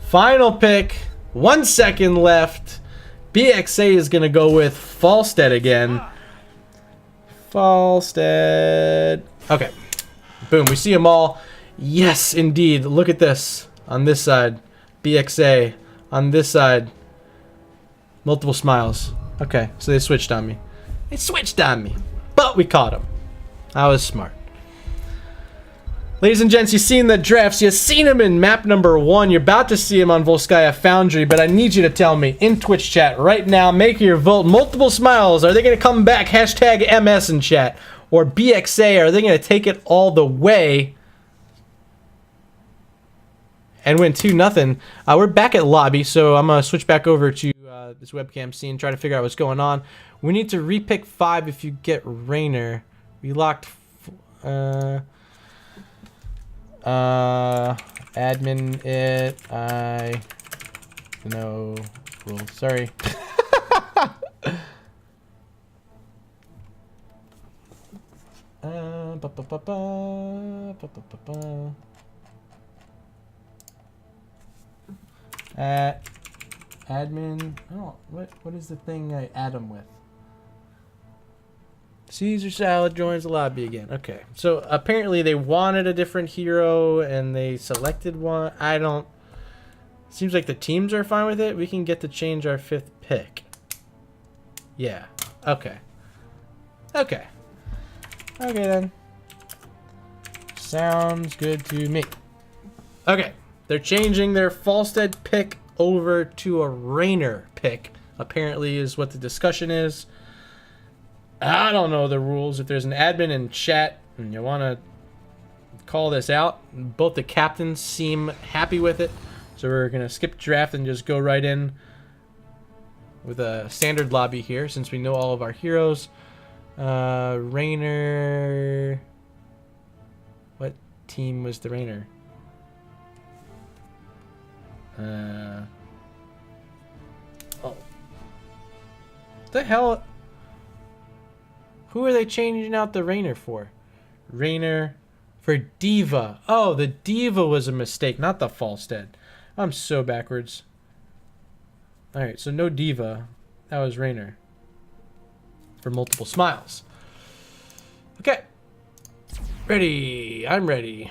Final pick. 1 second left. BxA is going to go with Falstead again. Falstead. Okay. Boom. We see them all. Yes, indeed. Look at this. On this side, BxA. On this side, multiple smiles. Okay, so they switched on me. They switched on me. But we caught them. I was smart. Ladies and gents, you've seen the drafts. You've seen them in map number 1. You're about to see them on Volskaya Foundry. But I need you to tell me in Twitch chat right now. Make your vote. Multiple smiles. Are they going to come back? Hashtag MS in chat. Or BxA. Are they going to take it all the way and win 2-0. We're back at lobby, so I'm going to switch back over to this webcam scene, try to figure out what's going on. We need to repick 5 if you get Raynor. We locked... admin it. I... No... Rule. Sorry. Admin. Oh, what is the thing I add them with? Caesar Salad joins the lobby again. Okay, so apparently they wanted a different hero and they selected one. I don't. Seems like the teams are fine with it. We can get to change our 5th pick. Yeah. Okay. Okay. Okay then. Sounds good to me. Okay. They're changing their Falstead pick over to a Raynor pick, apparently is what the discussion is. I don't know the rules. If there's an admin in chat and you want to call this out, both the captains seem happy with it. So we're going to skip draft and just go right in with a standard lobby here since we know all of our heroes. Raynor. What team was the Raynor? Oh. What the hell? Who are they changing out the Raynor for? Raynor for Diva. Oh, the Diva was a mistake, not the Falstead. I'm so backwards. Alright, so no Diva. That was Raynor. For multiple smiles. Okay. Ready. I'm ready.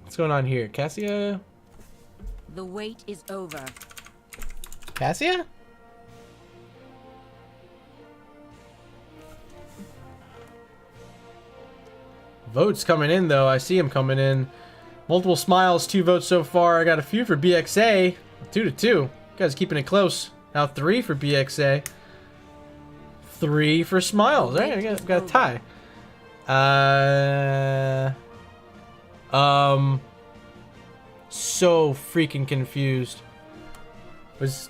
What's going on here? Cassia? The wait is over. Cassia? Votes coming in, though. I see him coming in. Multiple smiles, 2 votes so far. I got a few for BxA. 2-2. You guys keeping it close. Now 3 for BxA. 3 for Smiles. All right, we got a tie. So freaking confused. Was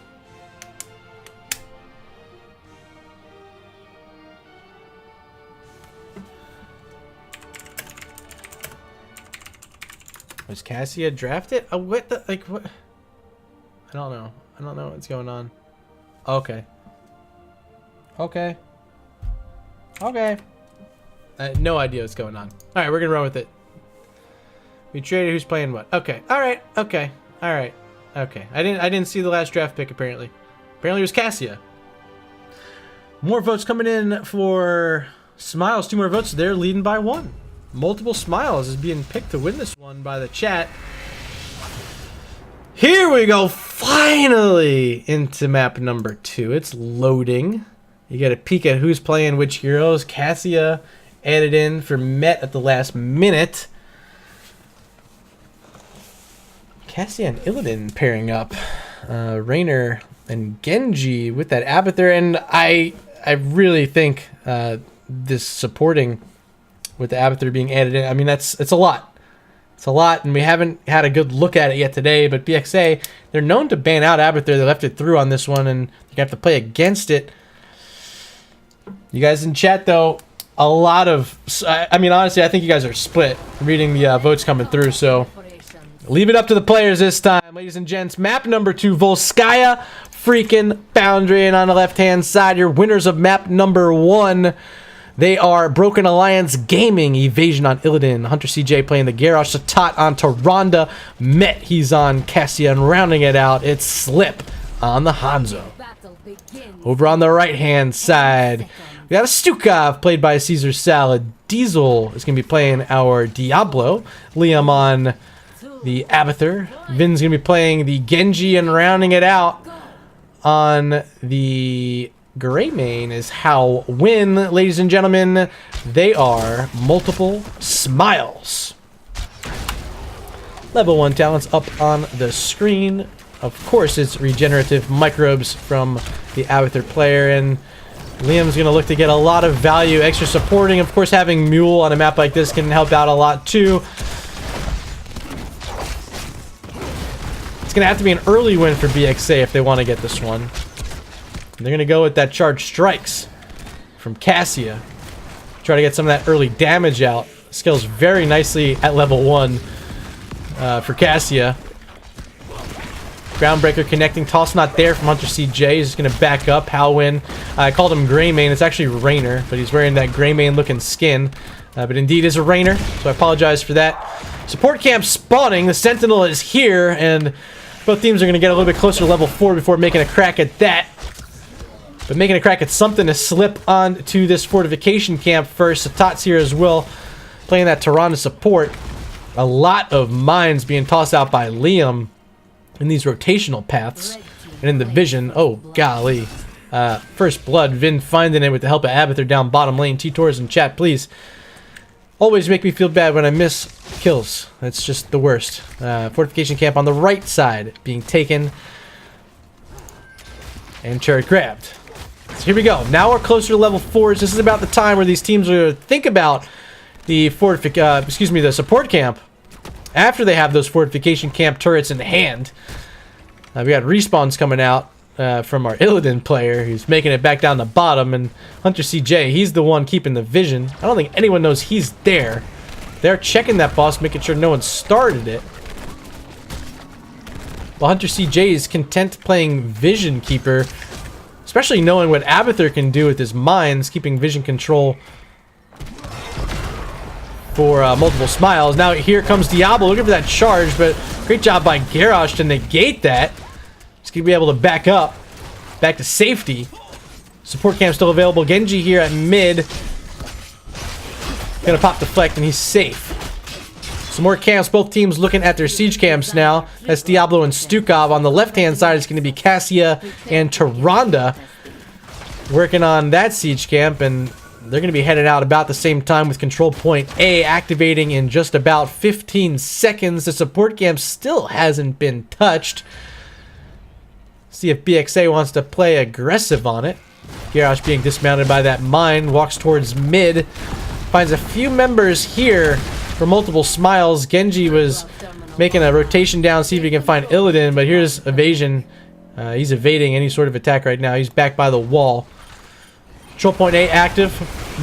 Cassia drafted? Oh, what the, like, what? I don't know. I don't know what's going on. Okay. Okay. Okay. I had no idea what's going on. Alright, we're gonna run with it. We traded who's playing what. Okay. Alright. Okay. Alright. Okay. I didn't see the last draft pick apparently. Apparently it was Cassia. More votes coming in for Smiles. 2 more votes. They're leading by 1. Multiple Smiles is being picked to win this one by the chat. Here we go. Finally into map number 2. It's loading. You get a peek at who's playing which heroes. Cassia added in for Met at the last minute. Cassia and Illidan pairing up. Raynor and Genji with that Abathur. And I really think this supporting with the Abathur being added in, I mean, it's a lot. It's a lot, and we haven't had a good look at it yet today, but BxA, they're known to ban out Abathur. They left it through on this one, and you have to play against it. You guys in chat, though, a lot of... I mean, honestly, I think you guys are split reading the votes coming through, so leave it up to the players this time. Ladies and gents, map number 2, Volskaya freaking Foundry, and on the left-hand side, your winners of map number 1... They are Broken Alliance Gaming, Evasion on Illidan, Hunter CJ playing the Garrosh, Satat on Tyrande, Met, he's on Cassia, and rounding it out, it's Slip on the Hanzo. Over on the right-hand side, we got a Stukov played by Caesar Salad. Diesel is going to be playing our Diablo. Liam on the Abathur. Vin's going to be playing the Genji, and rounding it out on the Greymane is How Win. Ladies and gentlemen, they are Multiple Smiles. Level 1 talents up on the screen. Of course, it's Regenerative Microbes from the Abathur player, and Liam's going to look to get a lot of value. Extra supporting, of course, having Mule on a map like this can help out a lot too. It's going to have to be an early win for BxA if they want to get this one. They're going to go with that Charged Strikes from Cassia. Try to get some of that early damage out. Scales very nicely at level 1 for Cassia. Groundbreaker connecting. Toss not there from Hunter CJ. He's just going to back up. Halwyn. I called him Greymane. It's actually Raynor, but he's wearing that Greymane looking skin. But indeed is a Raynor, so I apologize for that. Support camp spawning. The Sentinel is here, and both teams are going to get a little bit closer to level 4 before making a crack at that. But making a crack at something to slip onto this fortification camp first. Satat's here as well, playing that Tyrande support. A lot of mines being tossed out by Liam in these rotational paths. And in the vision, oh golly. First blood, Vin finding it with the help of Abathur down bottom lane. T-Tors in chat, please. Always make me feel bad when I miss kills. That's just the worst. Fortification camp on the right side being taken. And turret grabbed. So here we go. Now we're closer to level 4s. This is about the time where these teams are going to think about the the support camp after they have those fortification camp turrets in hand. We got respawns coming out from our Illidan player who's making it back down the bottom, and Hunter CJ, he's the one keeping the vision. I don't think anyone knows he's there. They're checking that boss, making sure no one started it. Well, Hunter CJ is content playing Vision Keeper, especially knowing what Abathur can do with his mines, keeping vision control for multiple smiles. Now here comes Diablo, looking for that charge, but great job by Garrosh to negate that. He's going to be able to back up, back to safety. Support camp still available. Genji here at mid. Gonna pop deflect, and he's safe. Some more camps, both teams looking at their siege camps now. That's Diablo and Stukov. On the left-hand side, it's going to be Cassia and Tyrande working on that siege camp, and they're going to be headed out about the same time with control point A activating in just about 15 seconds. The support camp still hasn't been touched. See if BxA wants to play aggressive on it. Garrosh being dismounted by that mine, walks towards mid. Finds a few members here for multiple smiles. Genji was making a rotation down, see if he can find Illidan, but here's evasion. He's evading any sort of attack right now. He's back by the wall. Control point A active.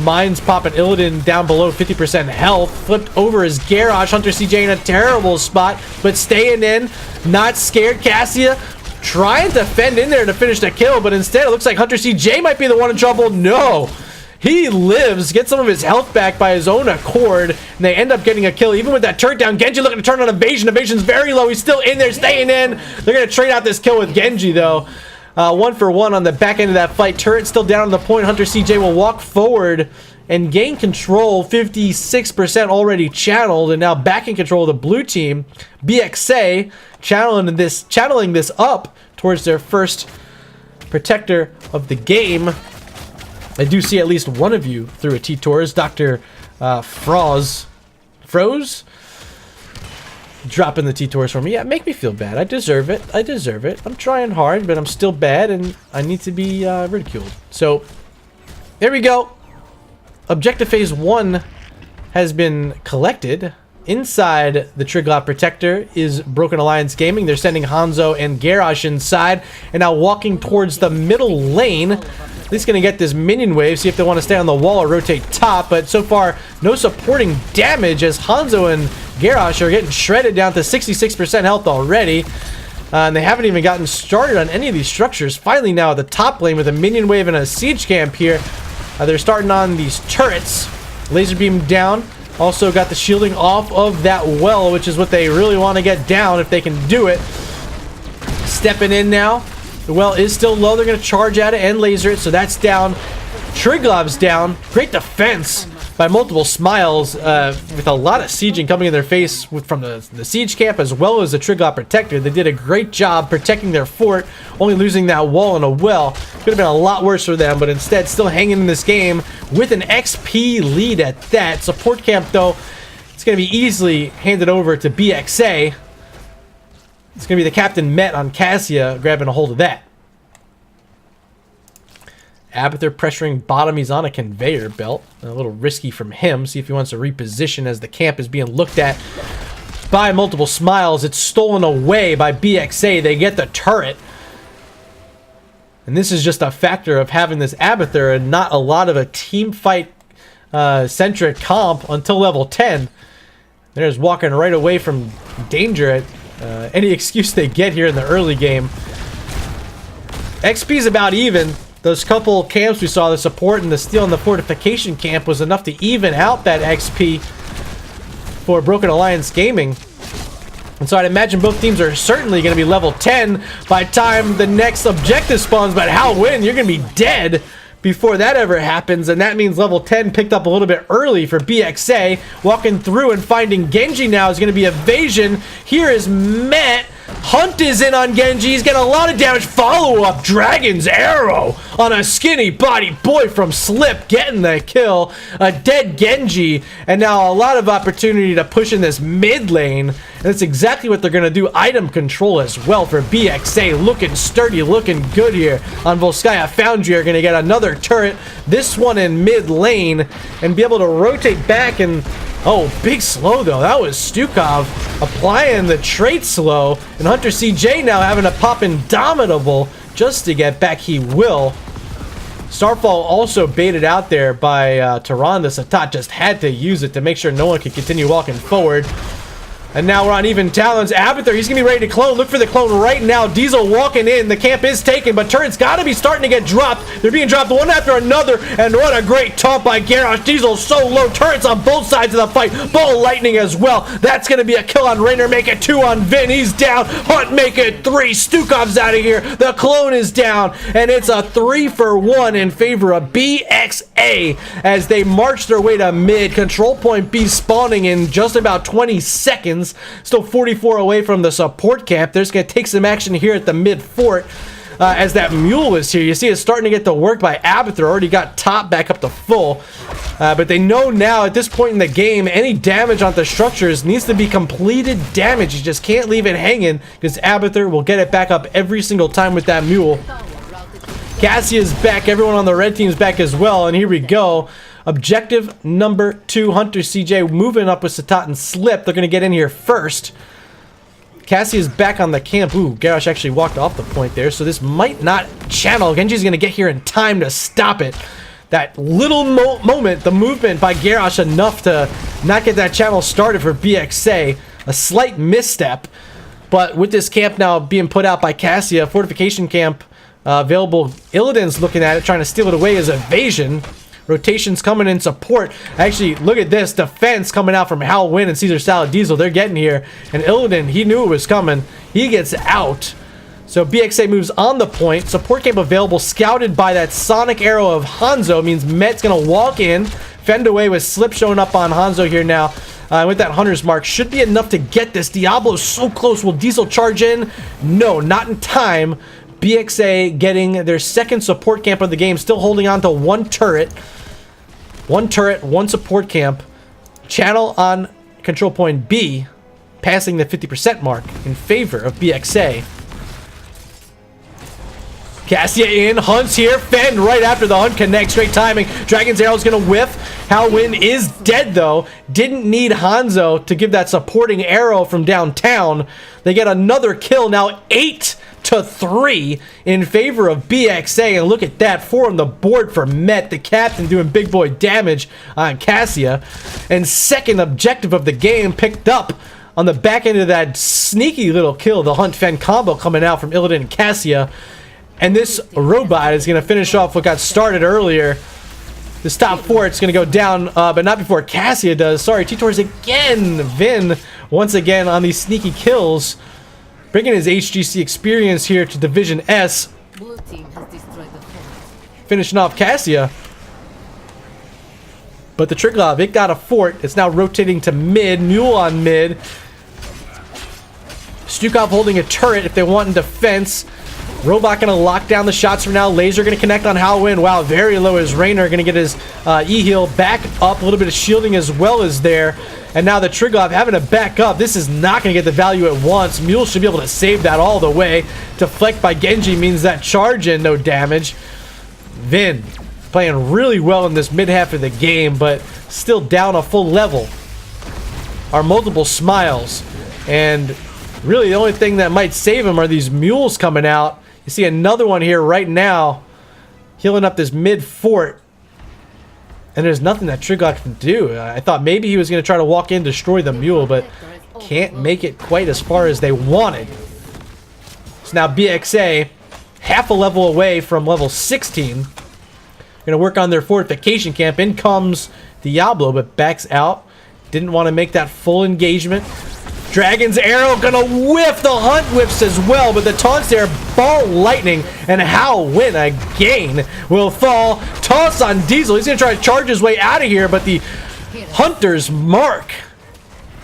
Mines popping Illidan down below 50% health. Flipped over is Garrosh. Hunter CJ in a terrible spot, but staying in. Not scared. Cassia trying to fend in there to finish the kill, but instead it looks like Hunter CJ might be the one in trouble. No! He lives, gets some of his health back by his own accord, and they end up getting a kill. Even with that turret down, Genji looking to turn on evasion. Evasion's very low. He's still in there, staying in. They're going to trade out this kill with Genji, though. 1 for 1 on the back end of that fight. Turret still down on the point. Hunter CJ will walk forward and gain control. 56% already channeled, and now back in control of the blue team. BxA channeling this up towards their first protector of the game. I do see at least one of you through a T-Tours. Dr. Froze dropping the T-Tours for me. Yeah, make me feel bad. I deserve it. I deserve it. I'm trying hard, but I'm still bad, and I need to be ridiculed. So, there we go. Objective Phase 1 has been collected. Inside the Triglav Protector is Broken Alliance Gaming. They're sending Hanzo and Garrosh inside, and now walking towards the middle lane. At least going to get this minion wave, see if they want to stay on the wall or rotate top, but so far, no supporting damage as Hanzo and Garrosh are getting shredded down to 66% health already. And they haven't even gotten started on any of these structures. Finally now at the top lane with a minion wave and a siege camp here. They're starting on these turrets. Laser beam down. Also got the shielding off of that well, which is what they really want to get down if they can do it. Stepping in now. The well is still low. They're going to charge at it and laser it, so that's down. Triglav's down. Great defense by multiple smiles with a lot of sieging coming in their face from the siege camp as well as the Triglav Protector. They did a great job protecting their fort, only losing that wall and a well. Could have been a lot worse for them, but instead still hanging in this game with an XP lead at that. Support camp, though, it's going to be easily handed over to BxA. It's going to be the Captain Met on Cassia grabbing a hold of that. Abathur pressuring bottom. He's on a conveyor belt. A little risky from him. See if he wants to reposition as the camp is being looked at by multiple smiles. It's stolen away by BxA. They get the turret. And this is just a factor of having this Abathur and not a lot of a team fight centric comp until level 10. They're just walking right away from danger at any excuse they get here in the early game. XP is about even. Those couple camps we saw, the support and the steel and the fortification camp, was enough to even out that XP for Broken Alliance Gaming. And so I'd imagine both teams are certainly going to be level 10 by the time the next objective spawns. But how win? You're going to be dead before that ever happens. And that means level 10 picked up a little bit early for BxA. Walking through and finding Genji now is going to be evasion. Here is Met. Hunt is in on Genji. He's getting a lot of damage. Follow-up Dragon's Arrow on a skinny body boy from Slip, getting the kill. A dead Genji, and now a lot of opportunity to push in this mid lane. And that's exactly what they're going to do. Item control as well for BxA. Looking sturdy, looking good here on Volskaya Foundry. Are going to get another turret, this one in mid lane, and be able to rotate back and... Oh, big slow though. That was Stukov applying the trait slow, and Hunter CJ now having to pop Indomitable just to get back. He will. Starfall also baited out there by Tehran. The Satat just had to use it to make sure no one could continue walking forward. And now we're on even talons. Abathur, he's going to be ready to clone. Look for the clone right now. Diesel walking in. The camp is taken, but turrets got to be starting to get dropped. They're being dropped one after another, and what a great taunt by Garrosh. Diesel so low. Turrets on both sides of the fight. Ball lightning as well. That's going to be a kill on Raynor. Make it 2 on Vin. He's down. Hunt, make it 3. Stukov's out of here. The clone is down, and it's a 3 for 1 in favor of BxA as they march their way to mid. Control point B spawning in just about 20 seconds. Still 44 away from the support camp. They're just going to take some action here at the mid fort. as that mule is here. You see it's starting to get the work by Abathur. Already got top back up to full. But they know now at this point in the game, any damage on the structures needs to be completed damage. You just can't leave it hanging because Abathur will get it back up every single time with that mule. Cassia's back. Everyone on the red team's back as well. And here we go. Objective number 2. Hunter CJ moving up with Satat and Slip. They're going to get in here first. Cassia's back on the camp. Ooh, Garrosh actually walked off the point there. So this might not channel. Genji's going to get here in time to stop it. That little moment, the movement by Garrosh enough to not get that channel started for BxA. A slight misstep. But with this camp now being put out by Cassia, fortification camp available. Illidan's looking at it, trying to steal it away as evasion. Rotations coming in support. Actually, look at this. Defense coming out from Hal Wynn and Caesar Salad Diesel. They're getting here. And Illidan, he knew it was coming. He gets out. So BxA moves on the point. Support camp available. Scouted by that Sonic Arrow of Hanzo. Means Met's going to walk in. Fend away with Slip showing up on Hanzo here now. With that Hunter's Mark. Should be enough to get this. Diablo's so close. Will Diesel charge in? No, not in time. BxA getting their second support camp of the game. Still holding on to one turret. One turret, one support camp. Channel on control point B. Passing the 50% mark in favor of BxA. Cassia in, Hunt's here, Fend right after the Hunt connects, straight timing. Dragon's Arrow's gonna whiff. Halwyn is dead though. Didn't need Hanzo to give that supporting arrow from downtown. They get another kill, now 8-3 in favor of BxA. And look at that, 4 on the board for Met, the captain doing big boy damage on Cassia. And second objective of the game picked up on the back end of that sneaky little kill, the Hunt Fend combo coming out from Illidan and Cassia. And this robot is going to finish off what got started earlier. This top 4, it's going to go down, but not before Cassia does. Sorry, T-Tors again. Vin, once again, on these sneaky kills. Bringing his HGC experience here to Division S. Blue team has destroyed the fort. Finishing off Cassia. But the Triglav, it got a fort. It's now rotating to mid. Mule on mid. Stukov holding a turret if they want in defense. Robot gonna lock down the shots for now. Laser gonna connect on Halwyn. Wow, very low is Raynor. Gonna get his E-heal back up. A little bit of shielding as well as there. And now the Triglav having to back up. This is not gonna get the value at once. Mule should be able to save that all the way. Deflect by Genji means that charge in, no damage. Vin playing really well in this mid half of the game, but still down a full level. Are multiple smiles. And really the only thing that might save him are these mules coming out. You see another one here right now, healing up this mid fort. And there's nothing that Triglav can do. I thought maybe he was going to try to walk in, destroy the mule, but can't make it quite as far as they wanted. So now BxA, half a level away from level 16. Going to work on their fortification camp. In comes Diablo, but backs out. Didn't want to make that full engagement. Dragon's Arrow gonna whiff. The Hunt whiffs as well, but the taunts there, ball lightning, and Hal Win again will fall. Toss on Diesel. He's gonna try to charge his way out of here, but the Hunter's Mark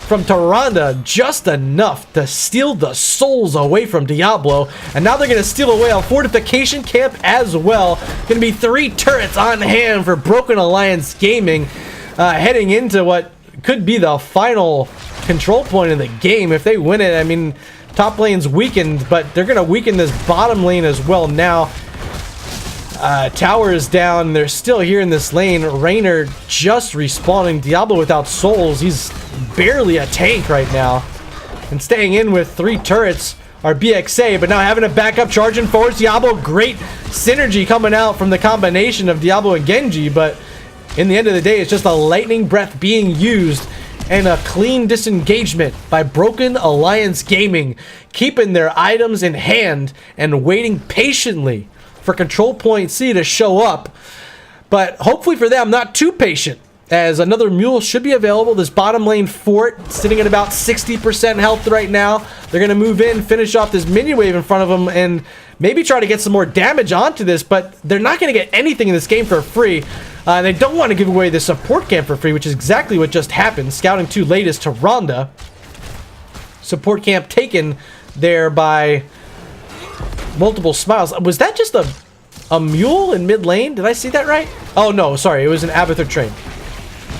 from Tyrande just enough to steal the souls away from Diablo. And now they're gonna steal away a fortification camp as well. Gonna be 3 turrets on hand for Broken Alliance Gaming, heading into what could be the final control point in the game. If they win it, I mean, top lane's weakened, but they're gonna weaken this bottom lane as well now. Tower is down. They're still here in this lane. Raynor just respawning. Diablo without souls. He's barely a tank right now. And staying in with 3 turrets are BxA, but now having a backup charging forwards. Diablo, great synergy coming out from the combination of Diablo and Genji, but in the end of the day, it's just a lightning breath being used and a clean disengagement by Broken Alliance Gaming, keeping their items in hand and waiting patiently for Control Point C to show up. But hopefully for them, not too patient, as another mule should be available. This bottom lane fort sitting at about 60% health right now. They're going to move in, finish off this minion wave in front of them, and maybe try to get some more damage onto this, but they're not going to get anything in this game for free. They don't want to give away the support camp for free, which is exactly what just happened. Scouting too late is Tyrande. Support camp taken there by Multiple smiles. Was that just a mule in mid lane? Did I see that right? Oh no, sorry, it was an Abathur train.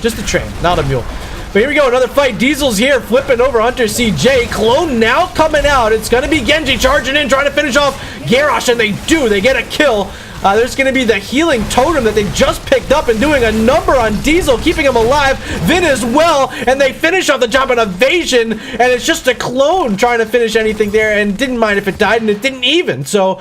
Just a train, not a mule. But here we go, another fight. Diesel's here, flipping over Hunter CJ. Clone now coming out. It's going to be Genji charging in, trying to finish off Garrosh, and they do. They get a kill. There's going to be the healing totem that they just picked up and doing a number on Diesel, keeping him alive. Vin as well, and they finish off the job on evasion, and it's just a clone trying to finish anything there, and didn't mind if it died, and it didn't even. So,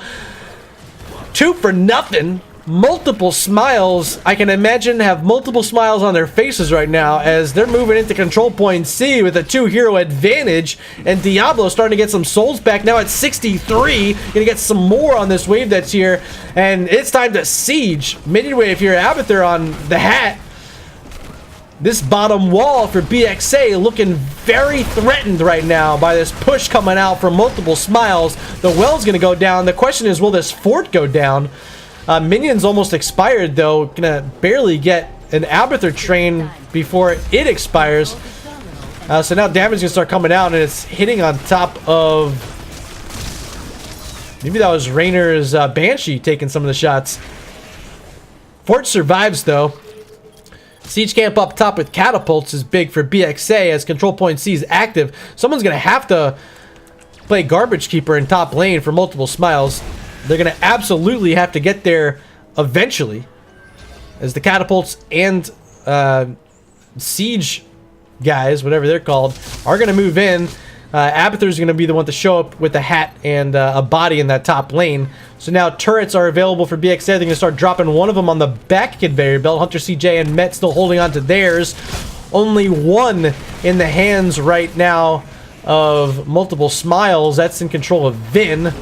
2 for nothing. Multiple smiles. I can imagine have multiple smiles on their faces right now as they're moving into control point C with a 2-hero advantage, and Diablo starting to get some souls back now at 63. Gonna get some more on this wave that's here, and it's time to siege midway if you're Abathur on the hat. This bottom wall for BxA looking very threatened right now by this push coming out from multiple smiles. The well's gonna go down. The question is, will this fort go down? Minions almost expired though. Gonna barely get an Abathur train before it expires. So now damage gonna start coming out, and it's hitting on top of... Maybe that was Rainer's Banshee taking some of the shots. Fort survives though. Siege camp up top with catapults is big for BxA as control point C is active. Someone's gonna have to play garbage keeper in top lane for multiple smiles. They're going to absolutely have to get there eventually, as the catapults and siege guys, whatever they're called, are going to move in. Abathur's going to be the one to show up with a hat and a body in that top lane. So now turrets are available for BxA. They're going to start dropping one of them on the back conveyor belt. Hunter CJ and Met still holding on to theirs. Only one in the hands right now of multiple smiles. That's in control of Vin.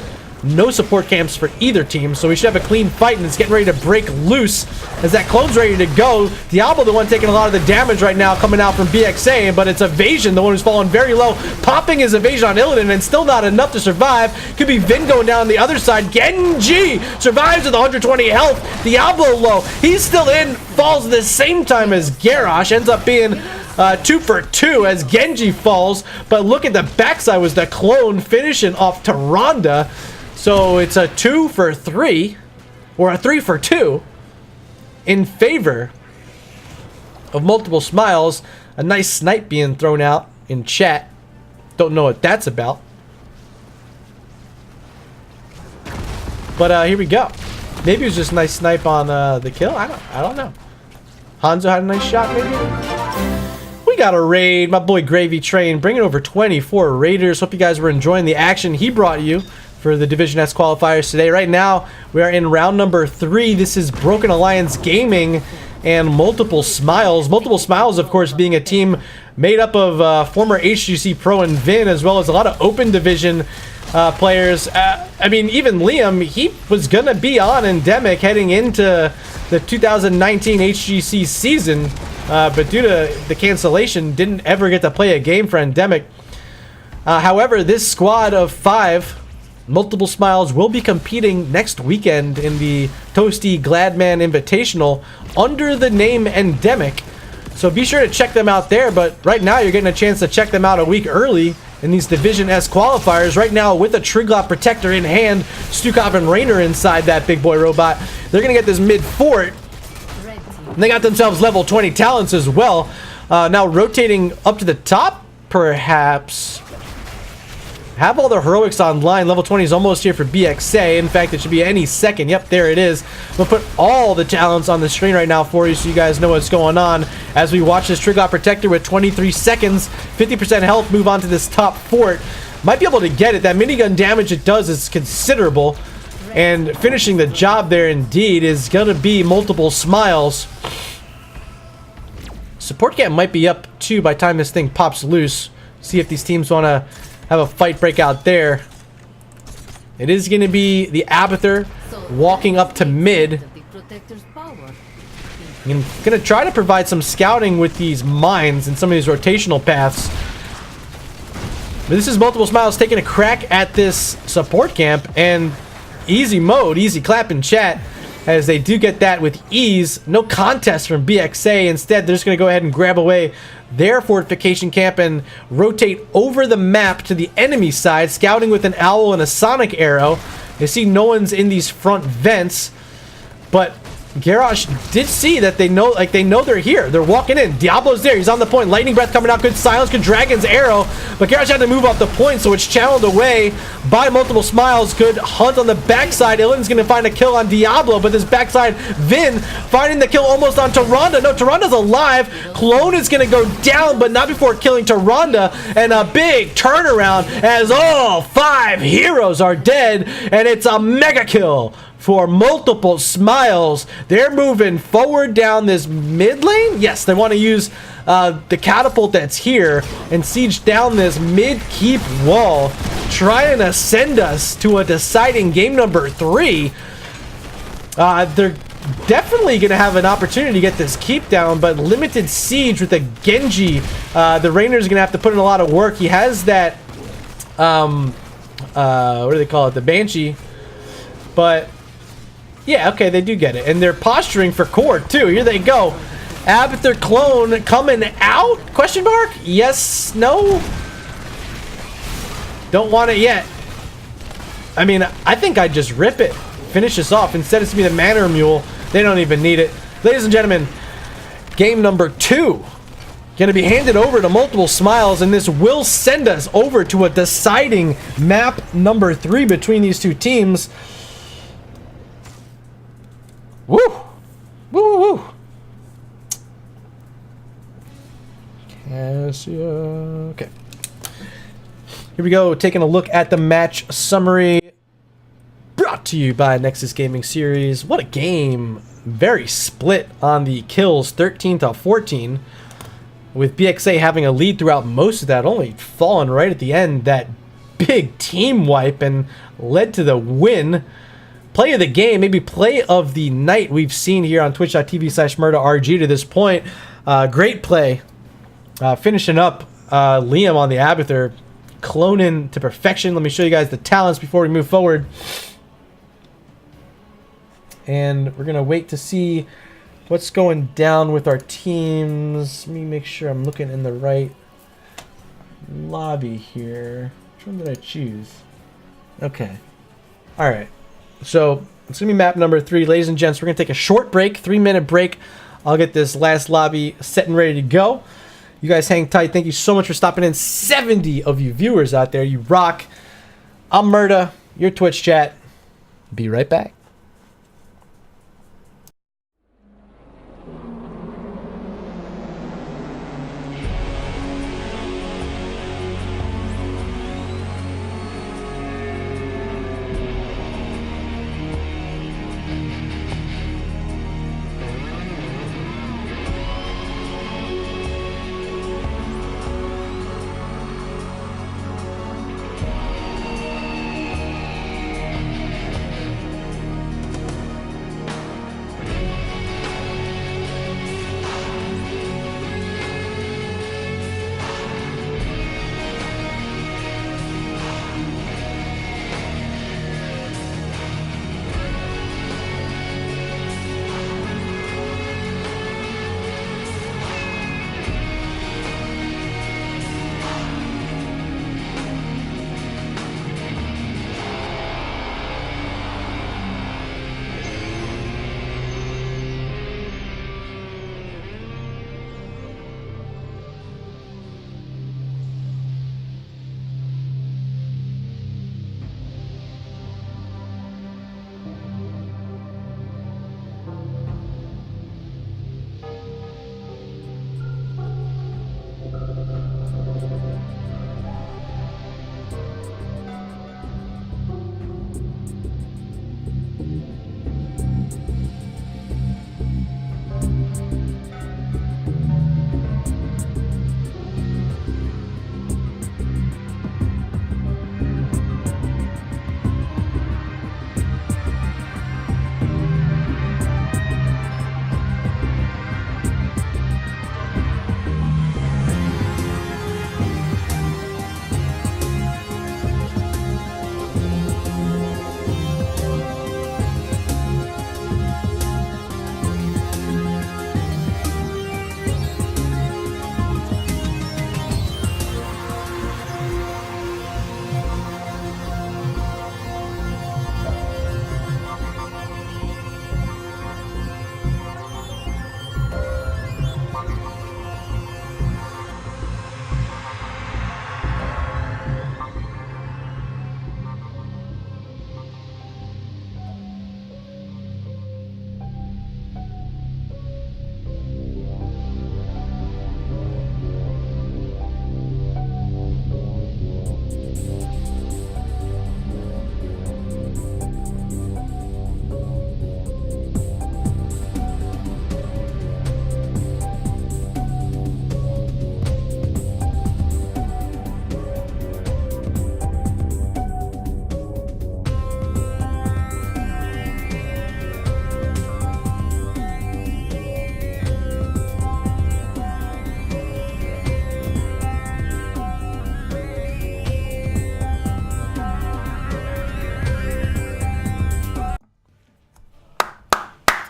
No support camps for either team, so we should have a clean fight, and it's getting ready to break loose as that clone's ready to go. Diablo, the one taking a lot of the damage right now, coming out from BxA, but it's Evasion, the one who's fallen very low, popping his Evasion on Illidan, and still not enough to survive. Could be Vin going down on the other side. Genji survives with 120 health. Diablo low. He's still in, falls at the same time as Garrosh, ends up being 2 for 2 as Genji falls, but look at the backside was the clone finishing off Tyrande. So it's a 2 for 3, or a 3 for 2, in favor of multiple smiles. A nice snipe being thrown out in chat. Don't know what that's about. But here we go. Maybe it was just a nice snipe on the kill. I don't know. Hanzo had a nice shot, maybe. We got a raid. My boy Gravy Train bringing over 24 raiders. Hope you guys were enjoying the action he brought you for the Division S qualifiers today. Right now, we are in round number 3. This is Broken Alliance Gaming and Multiple Smiles. Multiple Smiles, of course, being a team made up of former HGC Pro and Vin, as well as a lot of Open Division players. I mean, even Liam, he was going to be on Endemic heading into the 2019 HGC season, but due to the cancellation, didn't ever get to play a game for Endemic. However, this squad of 5... Multiple Smiles will be competing next weekend in the Toasty Gladman Invitational under the name Endemic. So be sure to check them out there, but right now you're getting a chance to check them out a week early in these Division S qualifiers. Right now with a Triglot Protector in hand, Stukov and Rainer inside that big boy robot. They're going to get this mid fort. And they got themselves level 20 talents as well. Now rotating up to the top, perhaps. Have all the heroics online. Level 20 is almost here for BxA. In fact, it should be any second. Yep, there it is. We'll put all the talents on the screen right now for you so you guys know what's going on as we watch this Triglot Protector with 23 seconds, 50% health, move on to this top fort. Might be able to get it. That minigun damage it does is considerable. And finishing the job there indeed is going to be Multiple Smiles. Support camp might be up too by the time this thing pops loose. See if these teams want to have a fight break out there. It is going to be the Abathur walking up to mid. I'm going to try to provide some scouting with these mines and some of these rotational paths. But this is Multiple Smiles taking a crack at this support camp, and easy mode, easy clap in chat, as they do get that with ease. No contest from BxA. Instead, they're just going to go ahead and grab away their fortification camp and rotate over the map to the enemy side, scouting with an owl and a sonic arrow. They see no one's in these front vents, but Garrosh did see that they know they're here. They're walking in. Diablo's there. He's on the point. Lightning Breath coming out. Good silence. Good Dragon's Arrow. But Garrosh had to move off the point, so it's channeled away by Multiple Smiles. Good hunt on the backside. Illin's going to find a kill on Diablo, but this backside, Vin finding the kill almost on Tyrande. No, Tyrande's alive. Clone is going to go down, but not before killing Tyrande. And a big turnaround as all 5 heroes are dead, and it's a mega kill for Multiple Smiles. They're moving forward down this mid lane. Yes, they want to use the catapult that's here and siege down this mid keep wall, trying to send us to a deciding game number 3. They're definitely going to have an opportunity to get this keep down, but limited siege with the Genji. The Rainer's going to have to put in a lot of work. He has that, what do they call it? The Banshee. But yeah, okay, they do get it. And they're posturing for core, too. Here they go. Abathur Clone coming out? Question mark? Yes, no? Don't want it yet. I mean, I think I'd just rip it. Finish this off. Instead, it's going to be the Manor Mule. They don't even need it. Ladies and gentlemen, game number 2. Going to be handed over to Multiple Smiles, and this will send us over to a deciding map number 3 between these two teams. Woo! Woo, woo, woo! Cassia. Okay. Here we go, taking a look at the match summary. Brought to you by Nexus Gaming Series. What a game. Very split on the kills, 13 to 14. With BxA having a lead throughout most of that, only falling right at the end. That big team wipe and led to the win. Play of the game, maybe play of the night we've seen here on twitch.tv/MurdaRG to this point. Great play. Finishing up Liam on the Abathur. Cloning to perfection. Let me show you guys the talents before we move forward. And we're going to wait to see what's going down with our teams. Let me make sure I'm looking in the right lobby here. Which one did I choose? Okay. All right. So it's going to be map number 3. Ladies and gents, we're going to take a short break, 3-minute break. I'll get this last lobby set and ready to go. You guys hang tight. Thank you so much for stopping in. 70 of you viewers out there. You rock. I'm Murda, your Twitch chat. Be right back.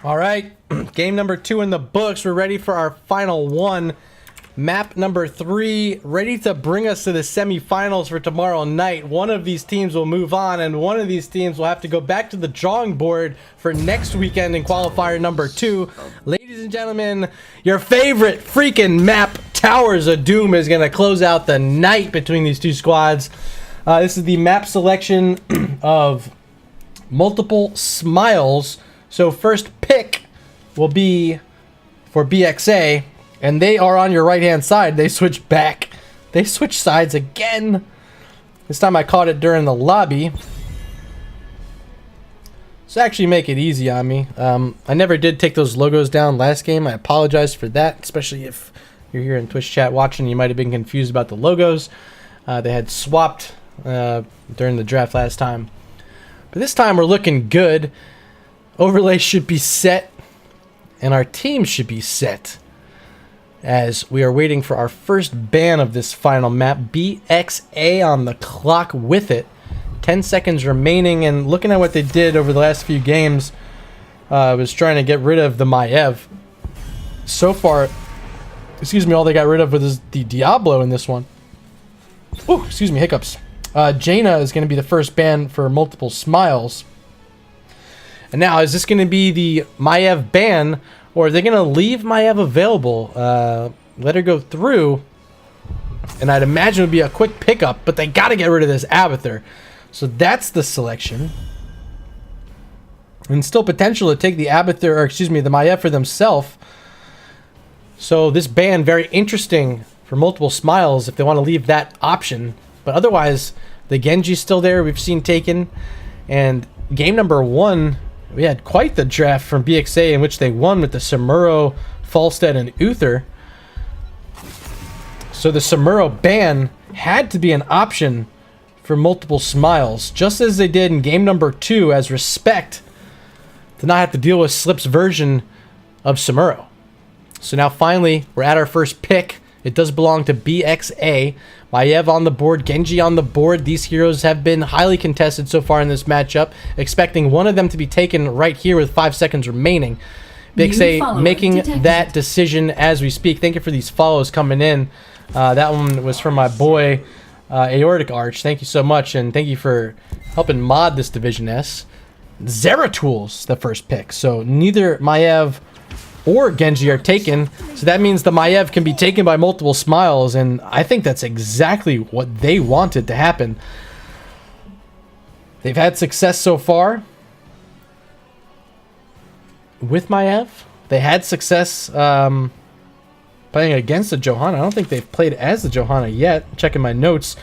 All right, game number 2 in the books. We're ready for our final one. Map number 3, ready to bring us to the semifinals for tomorrow night. One of these teams will move on, and one of these teams will have to go back to the drawing board for next weekend in qualifier number 2. Ladies and gentlemen, your favorite freaking map, Towers of Doom, is going to close out the night between these two squads. This is the map selection of Multiple Smiles. So first pick will be for BxA. And they are on your right-hand side. They switch back. They switch sides again. This time I caught it during the lobby. So actually make it easy on me. I never did take those logos down last game. I apologize for that, especially if you're here in Twitch chat watching. You might have been confused about the logos. They had swapped during the draft last time. But this time we're looking good. Overlay should be set. And our team should be set, as we are waiting for our first ban of this final map. BxA on the clock with it. 10 seconds remaining, and looking at what they did over the last few games, was trying to get rid of the Maev. So far, all they got rid of was the Diablo in this one. Ooh, excuse me, hiccups. Jaina is going to be the first ban for Multiple Smiles. And now, is this going to be the Maev ban, or are they going to leave Maev available? Let her go through. And I'd imagine it would be a quick pickup, but they got to get rid of this Abathur. So that's the selection. And still potential to take the Abathur, or excuse me, the Maev for themselves. So this ban, very interesting for Multiple Smiles if they want to leave that option. But otherwise, the Genji's still there. We've seen taken. And game number 1, we had quite the draft from BxA in which they won with the Samuro, Falstead, and Uther. So the Samuro ban had to be an option for Multiple Smiles, just as they did in game number 2 as respect to not have to deal with Slip's version of Samuro. So now finally, we're at our first pick. It does belong to BxA. Maev on the board, Genji on the board. These heroes have been highly contested so far in this matchup. Expecting one of them to be taken right here with 5 seconds remaining. BxA making that decision as we speak. Thank you for these follows coming in. That one was from my boy, Aortic Arch. Thank you so much, and thank you for helping mod this Division S. Zeratul's the first pick, so neither Maev or Genji are taken, so that means the Maev can be taken by Multiple Smiles, and I think that's exactly what they wanted to happen. They've had success so far with Maev. They had success playing against the Johanna. I don't think they've played as the Johanna yet. Checking my notes.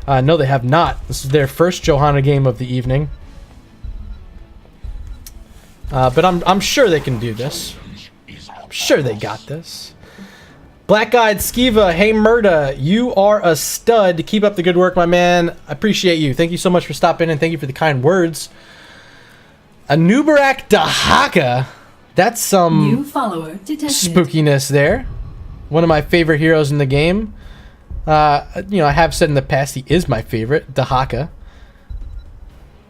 No, they have not. This is their first Johanna game of the evening. But I'm sure they can do this. Sure they got this. Black-Eyed Skiva, hey Murda, you are a stud. Keep up the good work, my man. I appreciate you. Thank you so much for stopping in. Thank you for the kind words. Anubarak Dahaka. That's some new follower detected. Spookiness there. One of my favorite heroes in the game. I have said in the past he is my favorite, Dahaka.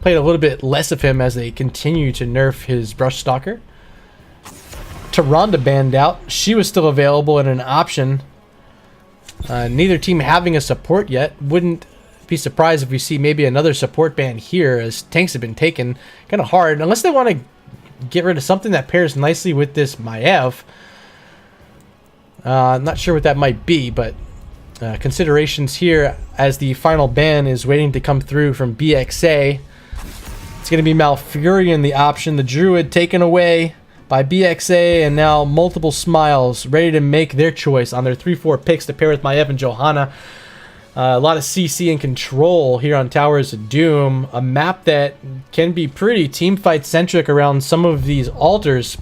Played a little bit less of him as they continue to nerf his Brush Stalker. Taronda banned out. She was still available and an option. Neither team having a support yet. Wouldn't be surprised if we see maybe another support ban here, as tanks have been taken. Kind of hard, unless they want to get rid of something that pairs nicely with this Maev. Not sure what that might be, but considerations here as the final ban is waiting to come through from BxA. It's going to be Malfurion the option. The Druid taken away by BxA, and now Multiple Smiles ready to make their choice on their 3-4 picks to pair with Maev and Johanna. A lot of CC and control here on Towers of Doom. A map that can be pretty teamfight centric around some of these altars.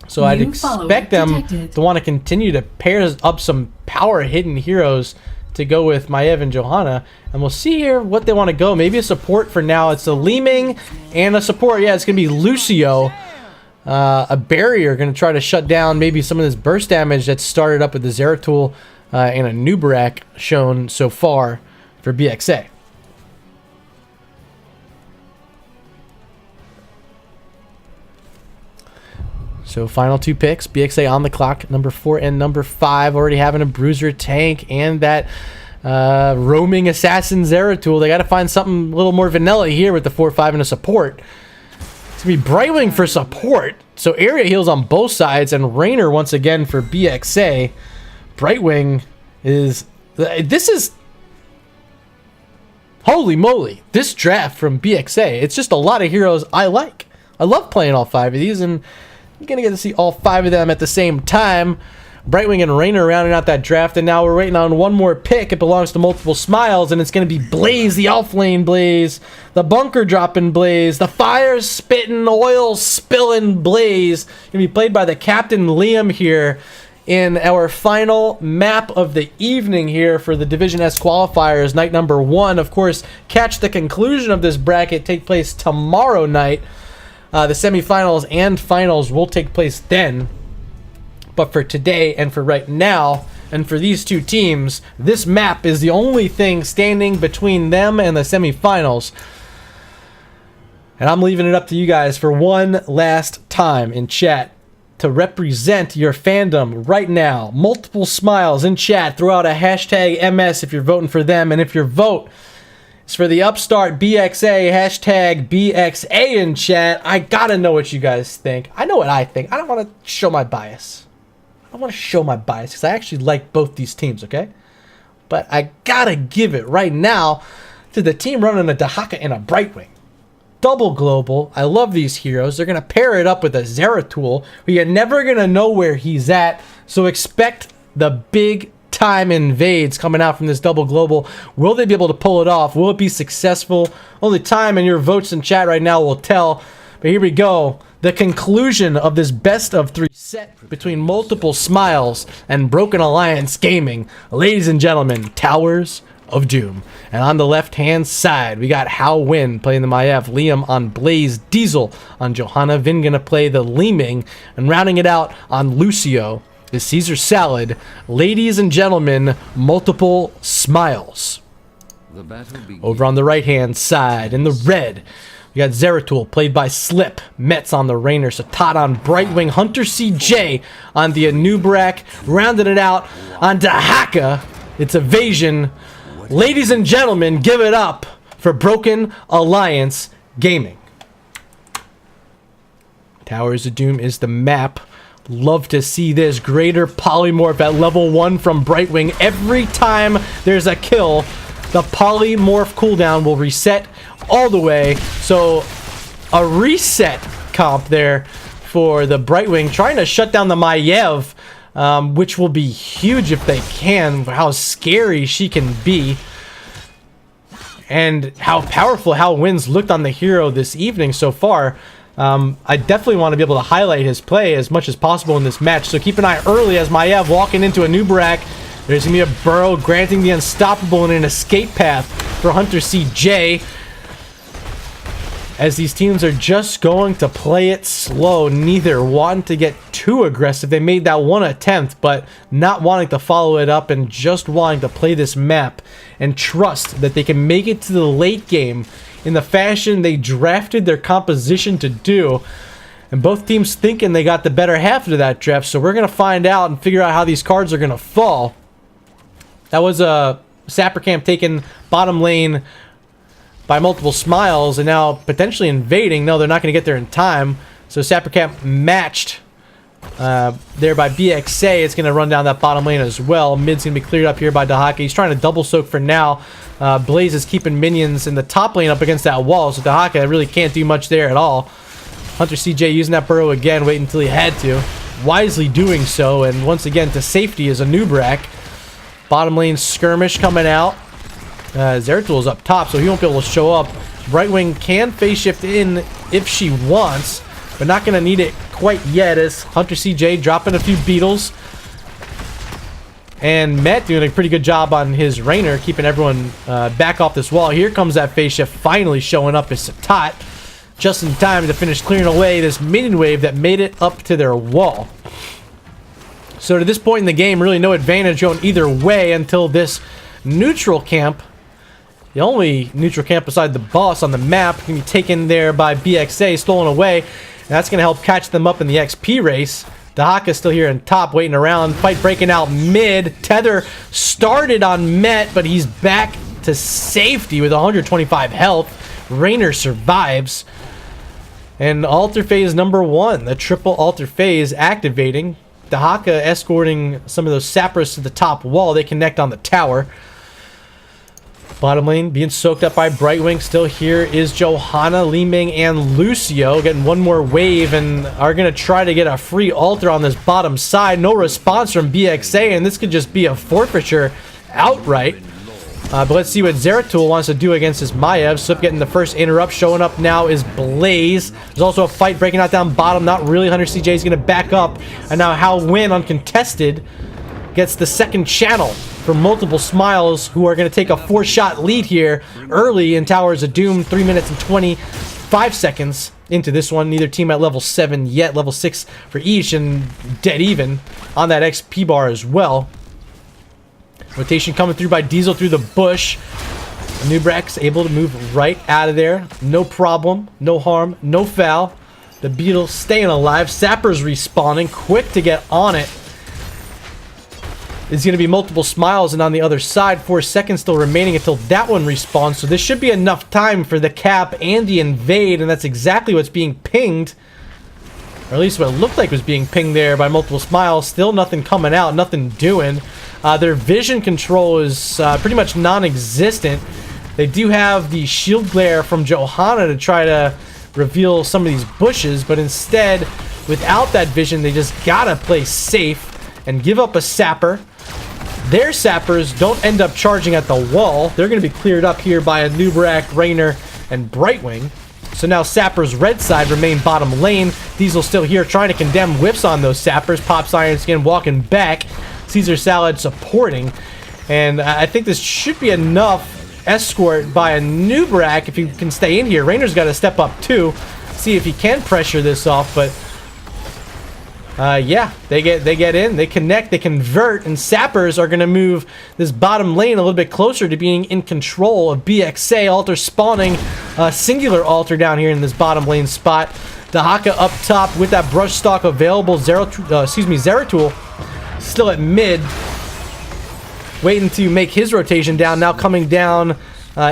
So I'd expect them to want to continue to pair up some power hidden heroes to go with Maev and Johanna. And we'll see here what they want to go. Maybe a support for now. It's a Leeming and a support. Yeah, it's going to be Lucio. A barrier going to try to shut down maybe some of this burst damage that's started up with the Zeratul and a Nubarak shown so far for BxA. So final 2 picks. BxA on the clock. Number 4 and number 5 already having a bruiser tank and that roaming assassin Zeratul. They got to find something a little more vanilla here with the 4-5 and a support. It's going to be Brightwing for support. So area heals on both sides and Rainer once again for BxA. Brightwing is... This is... Holy moly. This draft from BxA. It's just a lot of heroes I like. I love playing all 5 of these, and you're going to get to see all 5 of them at the same time. Brightwing and Rainer rounding out that draft, and now we're waiting on one more pick. It belongs to Multiple Smiles, and it's going to be Blaze, the elf lane Blaze, the bunker dropping Blaze, the fire spitting, oil spilling Blaze. Going to be played by the Captain Liam here in our final map of the evening here for the Division S qualifiers, night number 1. Of course, catch the conclusion of this bracket take place tomorrow night. The semifinals and finals will take place then. But for today and for right now, and for these 2 teams, this map is the only thing standing between them and the semifinals. And I'm leaving it up to you guys for one last time in chat to represent your fandom right now. Multiple Smiles in chat. Throw out a hashtag MS if you're voting for them. And if your vote is for the upstart BxA, hashtag BxA in chat. I gotta know what you guys think. I know what I think. I don't want to show my bias. I want to show my bias because I actually like both these teams, okay? But I gotta give it right now to the team running a Dahaka and a Brightwing. Double global. I love these heroes. They're going to pair it up with a Zeratul, who you're never going to know where he's at. So expect the big time invades coming out from this double global. Will they be able to pull it off? Will it be successful? Only time and your votes in chat right now will tell. But here we go. The conclusion of this best of 3 set between Multiple Smiles and Broken Alliance Gaming. Ladies and gentlemen, Towers of Doom. And on the left hand side we got Hao Win playing the Maiev, Liam on Blaze, Diesel on Johanna, Vin gonna play the Leeming, and rounding it out on Lucio is Caesar Salad. Ladies and gentlemen, Multiple Smiles. Over on the right hand side in the red we got Zeratul played by Slip, Metz on the Rainer, Satat on Brightwing, Hunter CJ on the Anubrak, rounding it out on Dahaka. It's Evasion. Ladies and gentlemen, give it up for Broken Alliance Gaming. Towers of Doom is the map. Love to see this. Greater Polymorph at level 1 from Brightwing. Every time there's a kill, the Polymorph cooldown will reset all the way. So a reset comp there for the Brightwing, trying to shut down the Maiev. Which will be huge if they can, for how scary she can be. And how powerful Hao Win's looked on the hero this evening so far. I definitely want to be able to highlight his play as much as possible in this match. So keep an eye early as Maiev walking into a Nubarak. There's going to be a burrow granting the unstoppable and an escape path for Hunter CJ. As these teams are just going to play it slow, neither wanting to get too aggressive. They made that one attempt, but not wanting to follow it up and just wanting to play this map and trust that they can make it to the late game in the fashion they drafted their composition to do. And both teams thinking they got the better half of that draft, so we're going to find out and figure out how these cards are going to fall. That was a Sapper Camp taking bottom lane by Multiple Smiles and now potentially invading. No, they're not going to get there in time. So Sapper Camp matched there by BxA. It's going to run down that bottom lane as well. Mid's going to be cleared up here by Dahaka. He's trying to double soak for now. Blaze is keeping minions in the top lane up against that wall, so Dahaka really can't do much there at all. Hunter CJ using that burrow again, waiting until he had to. Wisely doing so, and once again to safety is a Nubrak. Bottom lane skirmish coming out. Zeratul is up top, so he won't be able to show up. Brightwing can phase shift in if she wants, but not going to need it quite yet, as Hunter CJ dropping a few beetles. And Matt doing a pretty good job on his Rainer, keeping everyone back off this wall. Here comes that phase shift finally showing up as Satat, just in time to finish clearing away this minion wave that made it up to their wall. So to this point in the game, really no advantage going either way until this neutral camp. The only neutral camp beside the boss on the map can be taken there by BxA, stolen away. That's going to help catch them up in the XP race. Dahaka's still here in top, waiting around. Fight breaking out mid. Tether started on Met, but he's back to safety with 125 health. Rainer survives. And alter phase number 1, the triple alter phase activating. Dahaka escorting some of those sappers to the top wall. They connect on the tower. Bottom lane being soaked up by Brightwing. Still here is Johanna, Li Ming, and Lucio getting one more wave and are going to try to get a free altar on this bottom side. No response from BxA, and this could just be a forfeiture outright. But let's see what Zeratul wants to do against this Maiev. Slip getting the first interrupt. Showing up now is Blaze. There's also a fight breaking out down bottom. Not really. Hunter CJ is going to back up. And now Hao Win, uncontested, gets the second channel for Multiple Smiles, who are going to take a 4-shot lead here early in Towers of Doom. 3 minutes and 25 seconds into this one. Neither team at level 7 yet. Level 6 for each, and dead even on that XP bar as well. Rotation coming through by Diesel through the bush. Nubrak's able to move right out of there. No problem, no harm, no foul. The Beetle staying alive. Sapper's respawning, quick to get on it. It's going to be Multiple Smiles, and on the other side, 4 seconds still remaining until that one respawns. So this should be enough time for the cap and the invade, and that's exactly what's being pinged. Or at least what it looked like was being pinged there by Multiple Smiles. Still nothing coming out, nothing doing. Their vision control is pretty much non-existent. They do have the shield glare from Johanna to try to reveal some of these bushes, but instead, without that vision, they just gotta play safe and give up a sapper. Their sappers don't end up charging at the wall. They're going to be cleared up here by a Nubrak, Rainer, and Brightwing. So now Sappers red side remain bottom lane. Diesel still here trying to condemn whiffs on those sappers. Pops Iron Skin walking back. Caesar Salad supporting. And I think this should be enough escort by a Nubrak if he can stay in here. Rainer's got to step up too. See if he can pressure this off, but yeah, they get in, they connect, they convert, and Sappers are going to move this bottom lane a little bit closer to being in control of BxA. Altar spawning a singular altar down here in this bottom lane spot. Dahaka up top with that brush stock available. Zeratul still at mid, waiting to make his rotation down. Now coming down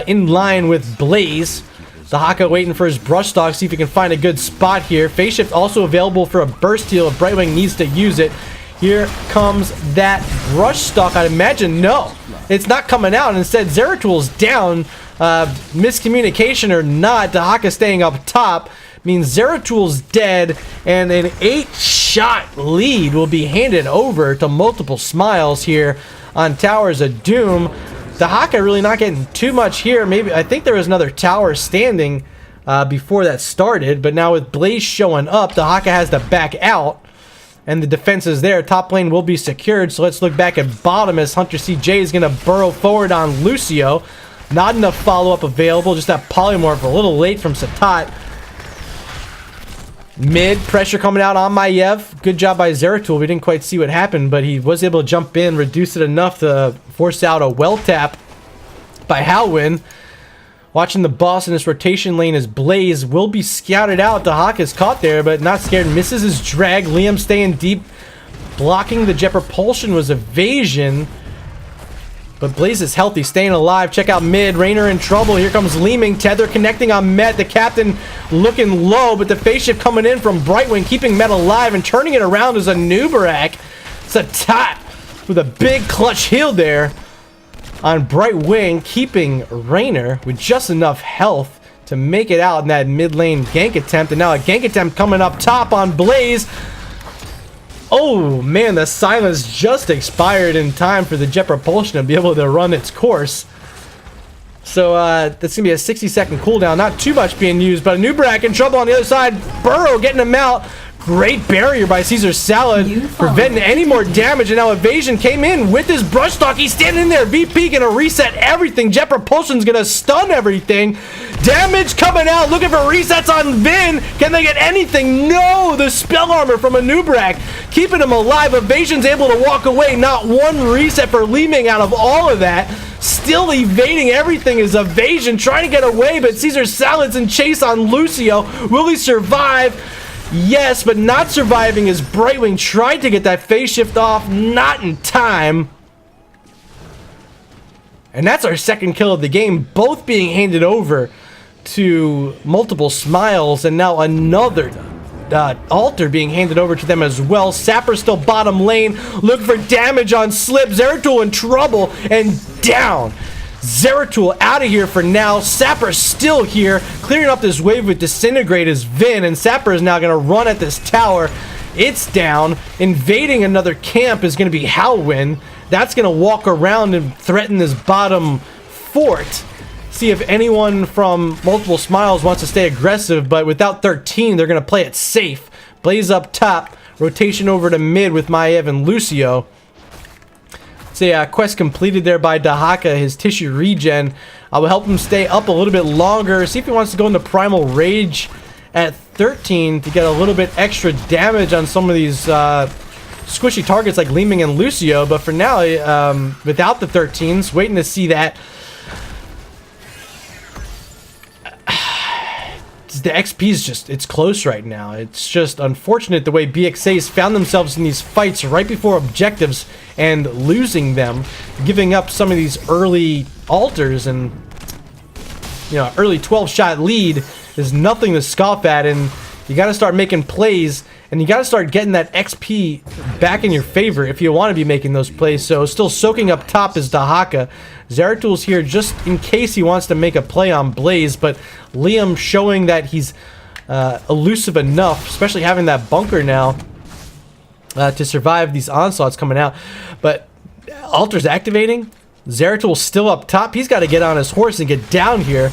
in line with Blaze. Dahaka waiting for his brush stock, see if he can find a good spot here. Phase shift also available for a burst heal if Brightwing needs to use it. Here comes that brush stock. I'd imagine no, it's not coming out. Instead, Zeratul's down. Miscommunication or not, Dahaka staying up top means Zeratul's dead, and an 8-shot lead will be handed over to Multiple Smiles here on Towers of Doom. Dahaka really not getting too much here. Maybe I think there was another tower standing before that started, but now with Blaze showing up, Dahaka has to back out, and the defense is there. Top lane will be secured, so let's look back at bottom as Hunter CJ is going to burrow forward on Lucio. Not enough follow-up available, just that polymorph a little late from Satat. Mid pressure coming out on Maiev. Good job by Zeratul. We didn't quite see what happened, but he was able to jump in, reduce it enough to force out a well tap by Halwyn. Watching the boss in this rotation lane as Blaze will be scouted out. Dahaka is caught there, but not scared. Misses his drag. Liam staying deep. Blocking the jet propulsion was evasion. But Blaze is healthy, staying alive. Check out mid. Rainer in trouble. Here comes Leeming. Tether connecting on Met. The captain looking low, but the phase shift coming in from Brightwing, keeping Met alive and turning it around as a Nubarak. Satat with a big clutch heal there on Brightwing, keeping Rainer with just enough health to make it out in that mid lane gank attempt. And now a gank attempt coming up top on Blaze. Oh man, the silence just expired in time for the jet propulsion to be able to run its course. So that's gonna be a 60-second cooldown. Not too much being used, but a Nubrak in trouble on the other side. Burrow getting him out. Great barrier by Caesar Salad, preventing any more damage, and now Evasion came in with his brush stock. He's standing there. VP gonna reset everything. Jet Propulsion's gonna stun everything. Damage coming out, looking for resets on Vin. Can they get anything? No! The spell armor from a Nubrak, keeping him alive. Evasion's able to walk away. Not one reset for Leeming out of all of that. Still evading everything is Evasion, trying to get away, but Caesar Salad's in chase on Lucio. Will he survive? Yes, but not surviving as Brightwing tried to get that phase shift off, not in time. And that's our second kill of the game, both being handed over to Multiple Smiles, and now another altar being handed over to them as well. Sapper still bottom lane, looking for damage on Slip. Zeratul in trouble, and down. Zeratul out of here for now. Sapper still here, clearing up this wave with Disintegrate as Vin, and Sapper is now going to run at this tower. It's down. Invading another camp is going to be Halwyn. That's going to walk around and threaten this bottom fort. See if anyone from Multiple Smiles wants to stay aggressive, but without 13, they're going to play it safe. Blaze up top, rotation over to mid with Maev and Lucio. It's a quest completed there by Dahaka, his tissue regen. I will help him stay up a little bit longer. See if he wants to go into Primal Rage at 13 to get a little bit extra damage on some of these squishy targets like Leeming and Lucio. But for now, without the 13s, waiting to see that. The XP is just, it's close right now. It's just unfortunate the way BxA has found themselves in these fights right before objectives and losing them, giving up some of these early altars, and you know, early 12-shot lead is nothing to scoff at, and you got to start making plays, and you got to start getting that XP back in your favor if you want to be making those plays. So still soaking up top is Dahaka. Zeratul's here just in case he wants to make a play on Blaze, but Liam showing that he's elusive enough, especially having that bunker now, to survive these onslaughts coming out. But Altar's activating. Zeratul's still up top. He's got to get on his horse and get down here.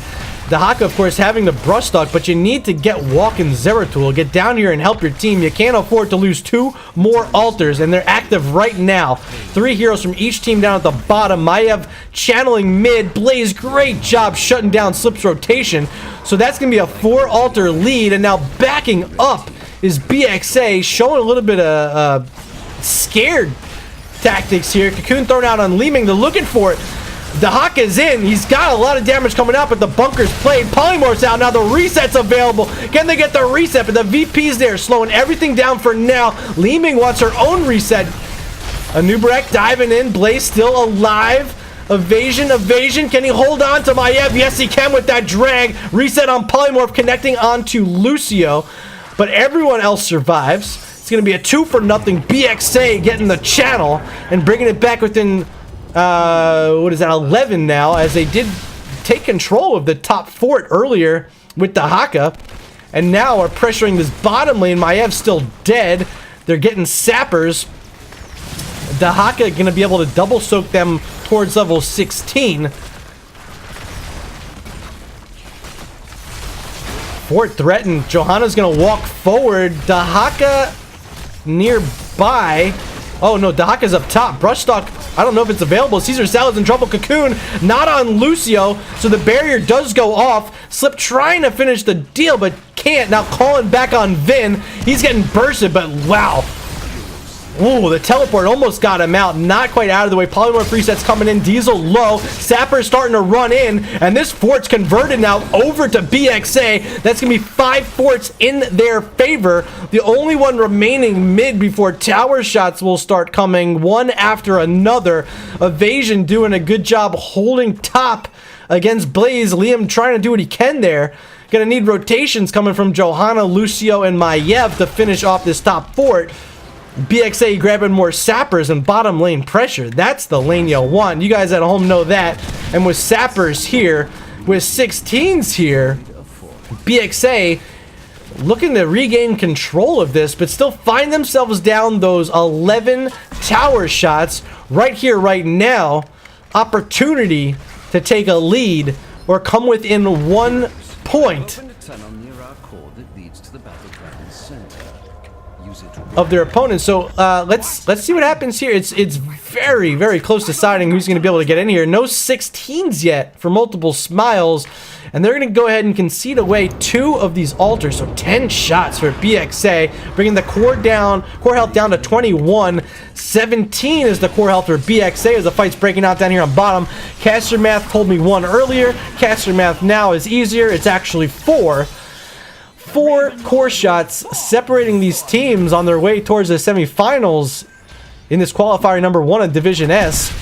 Dahaka, of course, having the brush stock, but you need to get walking Zeratul. Get down here and help your team. You can't afford to lose 2 more altars, and they're active right now. 3 heroes from each team down at the bottom. Maev channeling mid. Blaze, great job shutting down Slip's rotation. So that's going to be a 4 altar lead, and now backing up is BxA, showing a little bit of scared tactics here. Cocoon thrown out on Leeming. They're looking for it. Dahaka is in. He's got a lot of damage coming out, but the bunker's played. Polymorph's out. Now the reset's available. Can they get the reset? But the VP's there, slowing everything down for now. Leeming wants her own reset. Anubarak diving in. Blaze still alive. Evasion. Can he hold on to Maev? Yes, he can with that drag. Reset on Polymorph, connecting onto Lucio. But everyone else survives. It's going to be a 2-for-0. BxA getting the channel and bringing it back within... what is that, 11 now, as they did take control of the top fort earlier with Dahaka, and now are pressuring this bottom lane. Maev's still dead. They're getting sappers. Dahaka gonna be able to double soak them towards level 16. Fort threatened. Johanna's gonna walk forward. Dahaka nearby. Oh no, Dahaka's up top. Brushstock, I don't know if it's available. Caesar Salad's in trouble. Cocoon, not on Lucio, so the barrier does go off. Slip trying to finish the deal, but can't. Now calling back on Vin. He's getting bursted, but wow. Ooh, the teleport almost got him out. Not quite out of the way. Polymorph resets coming in. Diesel low. Sapper's starting to run in, and this fort's converted now over to BxA. That's going to be 5 forts in their favor. The only one remaining mid before tower shots will start coming one after another. Evasion doing a good job holding top against Blaze. Liam trying to do what he can there. Going to need rotations coming from Johanna, Lucio, and Maev to finish off this top fort. BxA grabbing more sappers and bottom lane pressure. That's the lane you want. You guys at home know that. And with sappers here, with 16s here, BxA looking to regain control of this, but still find themselves down those 11 tower shots right here, right now. Opportunity to take a lead or come within 1 point of their opponents. So let's see what happens here. It's very, very close to deciding who's going to be able to get in here. No 16s yet for Multiple Smiles, and they're going to go ahead and concede away 2 of these altars. So 10 shots for BxA, bringing the core health down to 21. 17 is the core health for BxA as the fight's breaking out down here on bottom. Caster Math told me 1 earlier. Caster Math now is easier. It's actually 4. 4 core shots separating these teams on their way towards the semifinals in this qualifier number 1 of Division S.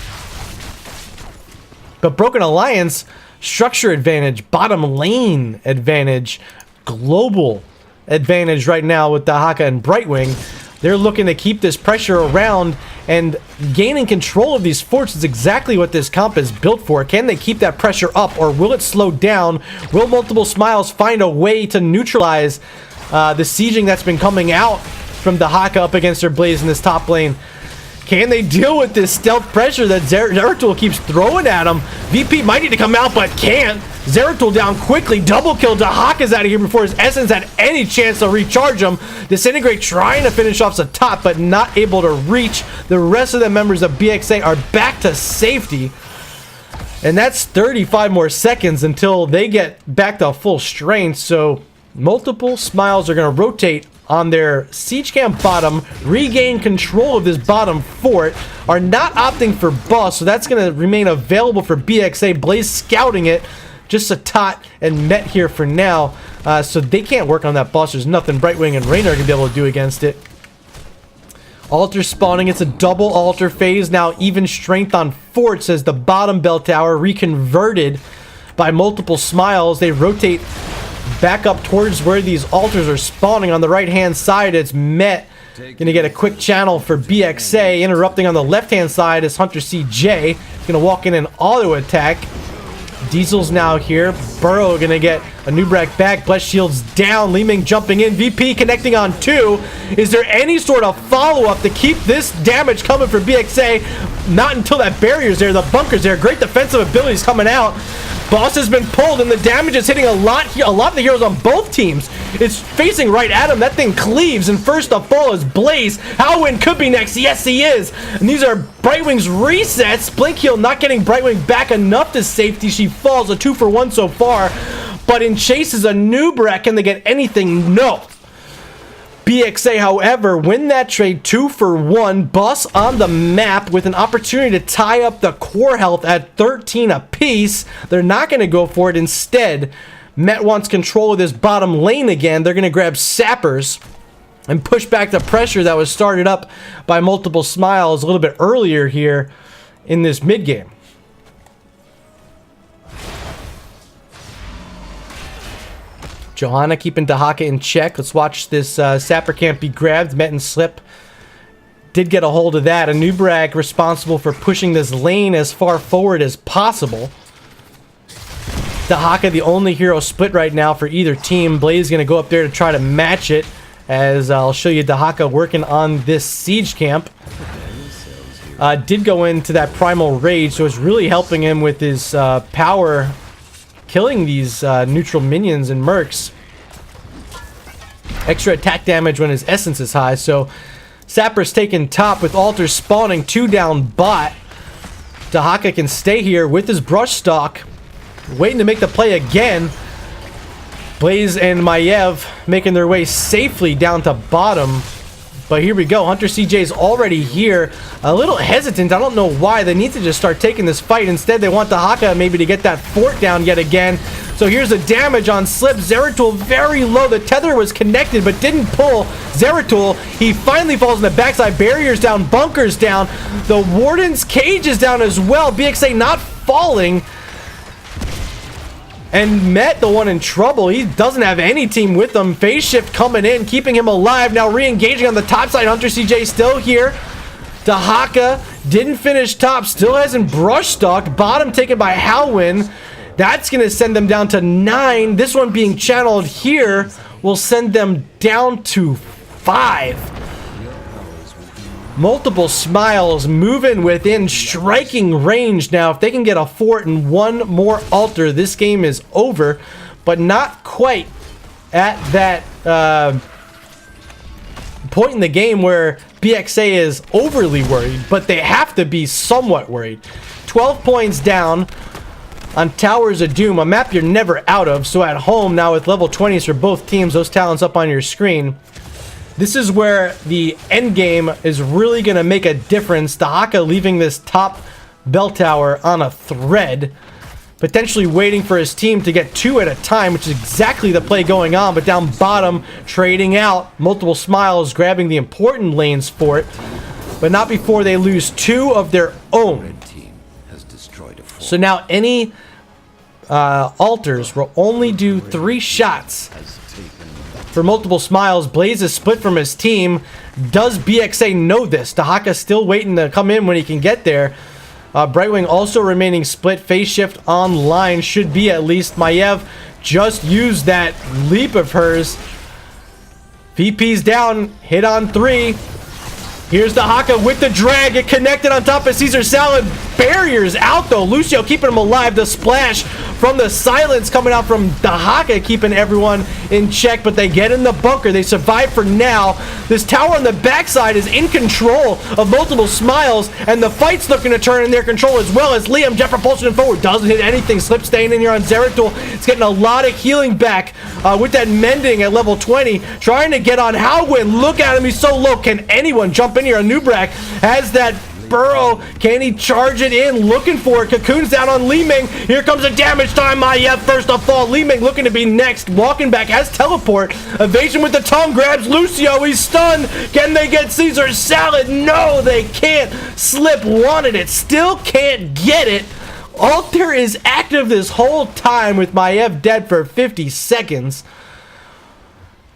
But Broken Alliance, structure advantage, bottom lane advantage, global advantage right now with Dahaka and Brightwing. They're looking to keep this pressure around, and gaining control of these forts is exactly what this comp is built for. Can they keep that pressure up, or will it slow down? Will Multiple Smiles find a way to neutralize the sieging that's been coming out from Dahaka up against their Blaze in this top lane? Can they deal with this stealth pressure that Zeratul keeps throwing at him? VP might need to come out, but can't. Zeratul down quickly. Double kill. Dahaka's out of here before his Essence had any chance to recharge him. Disintegrate trying to finish off the top, but not able to reach. The rest of the members of BxA are back to safety. And that's 35 more seconds until they get back to full strength. So Multiple Smiles are going to rotate on their siege camp bottom, regain control of this bottom fort, are not opting for boss, so that's going to remain available for BxA. Blaze scouting it, just a tot and Met here for now, so they can't work on that boss. There's nothing Brightwing and Raynor are going to be able to do against it. Altar spawning, it's a double altar phase, now even strength on forts as the bottom bell tower reconverted by Multiple Smiles. They rotate back up towards where these altars are spawning. On the right hand side, it's Met gonna get a quick channel for BxA. Interrupting on the left hand side is Hunter CJ, gonna walk in and auto attack. Diesel's now here. Burrow gonna get a Nubrak back. Bless shields down. Li Ming jumping in. VP connecting on 2. Is there any sort of follow-up to keep this damage coming for BxA? Not until that barrier's there. The bunker's there. Great defensive abilities coming out. Boss has been pulled, and the damage is hitting a lot of the heroes on both teams. It's facing right at him. That thing cleaves, and first to fall is Blaze. Howin could be next. Yes, he is. And these are Brightwing's resets. Blink heal not getting Brightwing back enough to safety. She falls. A 2-for-1 so far. But in chase is a Nubrak. Can they get anything? No. BxA, however, win that trade 2-for-1. Boss on the map with an opportunity to tie up the core health at 13 apiece. They're not going to go for it. Instead, Met wants control of this bottom lane again. They're going to grab Sappers and push back the pressure that was started up by Multiple Smiles a little bit earlier here in this mid game. Johanna keeping Dahaka in check. Let's watch this Sapper camp be grabbed. Met and Slip did get a hold of that. A Nubrak responsible for pushing this lane as far forward as possible. Dahaka, the only hero split right now for either team. Blaze going to go up there to try to match it, as I'll show you Dahaka working on this siege camp. Did go into that Primal Rage, so it's really helping him with his power, killing these neutral minions and mercs. Extra attack damage when his essence is high, so Sapper's taking top with altars spawning. 2 down bot. Dahaka can stay here with his brush stock, waiting to make the play again. Blaze and Maiev making their way safely down to bottom. But here we go. Hunter CJ's already here. A little hesitant. I don't know why. They need to just start taking this fight. Instead, they want Dahaka maybe to get that fort down yet again. So here's the damage on Slip. Zeratul very low. The tether was connected but didn't pull Zeratul. He finally falls in the backside. Barriers down. Bunkers down. The Warden's cage is down as well. BxA not falling. And Met, the one in trouble. He doesn't have any team with him. Phase shift coming in, keeping him alive. Now re-engaging on the top side. Hunter CJ still here. Dahaka didn't finish top. Still hasn't brush stalked. Bottom taken by Howin. That's going to send them down to 9. This one being channeled here will send them down to 5. Multiple Smiles moving within striking range now. If they can get a fort and one more altar, this game is over. But not quite at that point in the game where BxA is overly worried, but they have to be somewhat worried. 12 points down on Towers of Doom, a map you're never out of. So at home now with level 20s for both teams, those talents up on your screen. This is where the end game is really going to make a difference. Dahaka leaving this top bell tower on a thread. potentially waiting for his team to get 2 at a time, which is exactly the play going on. But down bottom, trading out, Multiple Smiles grabbing the important lanes for it, but not before they lose 2 of their own. So now any alters will only do 3 shots for Multiple Smiles. Blaze is split from his team. Does BxA know this? Dahaka still waiting to come in when he can get there. Brightwing also remaining split. Phase shift online should be at least. Maiev just used that leap of hers. VP's down. Hit on 3. Here's Dahaka with the drag. It connected on top of Caesar Salad. Barriers out though. Lucio keeping him alive. The splash from the silence coming out from Dahaka, keeping everyone in check, but they get in the bunker. They survive for now. This tower on the backside is in control of Multiple Smiles, and the fight's looking to turn in their control as well as Liam jet propulsion forward. Doesn't hit anything. Slip staying in here on Zeratul. It's getting a lot of healing back with that mending at level 20. Trying to get on Howwin. Look at him. He's so low. Can anyone jump in here? Nubrak has that burrow. Can he charge it in? Looking for it. Cocoon's down on Li Ming. Here comes a damage time. Maiev first to fall. Li Ming looking to be next. Walking back. Has teleport. Evasion with the tongue. Grabs Lucio. He's stunned. Can they get Caesar Salad? No, they can't. Slip wanted it. Still can't get it. Alter is active this whole time with Maiev dead for 50 seconds.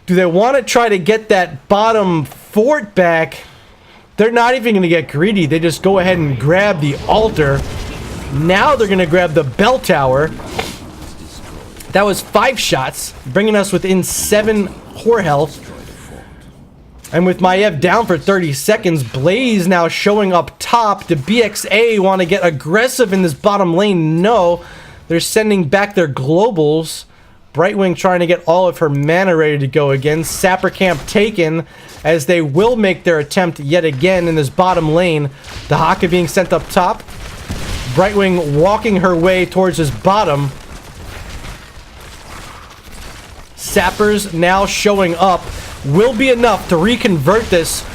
Do they want to try to get that bottom fort back? They're not even going to get greedy. They just go ahead and grab the altar. Now they're going to grab the bell tower. That was 5 shots, bringing us within 7 core health. And with Maiev down for 30 seconds, Blaze now showing up top. Do BxA want to get aggressive in this bottom lane? No. They're sending back their globals. Brightwing trying to get all of her mana ready to go again. Sapper camp taken, as they will make their attempt yet again in this bottom lane. Dahaka being sent up top. Brightwing walking her way towards his bottom. Sappers now showing up. Will be enough to reconvert this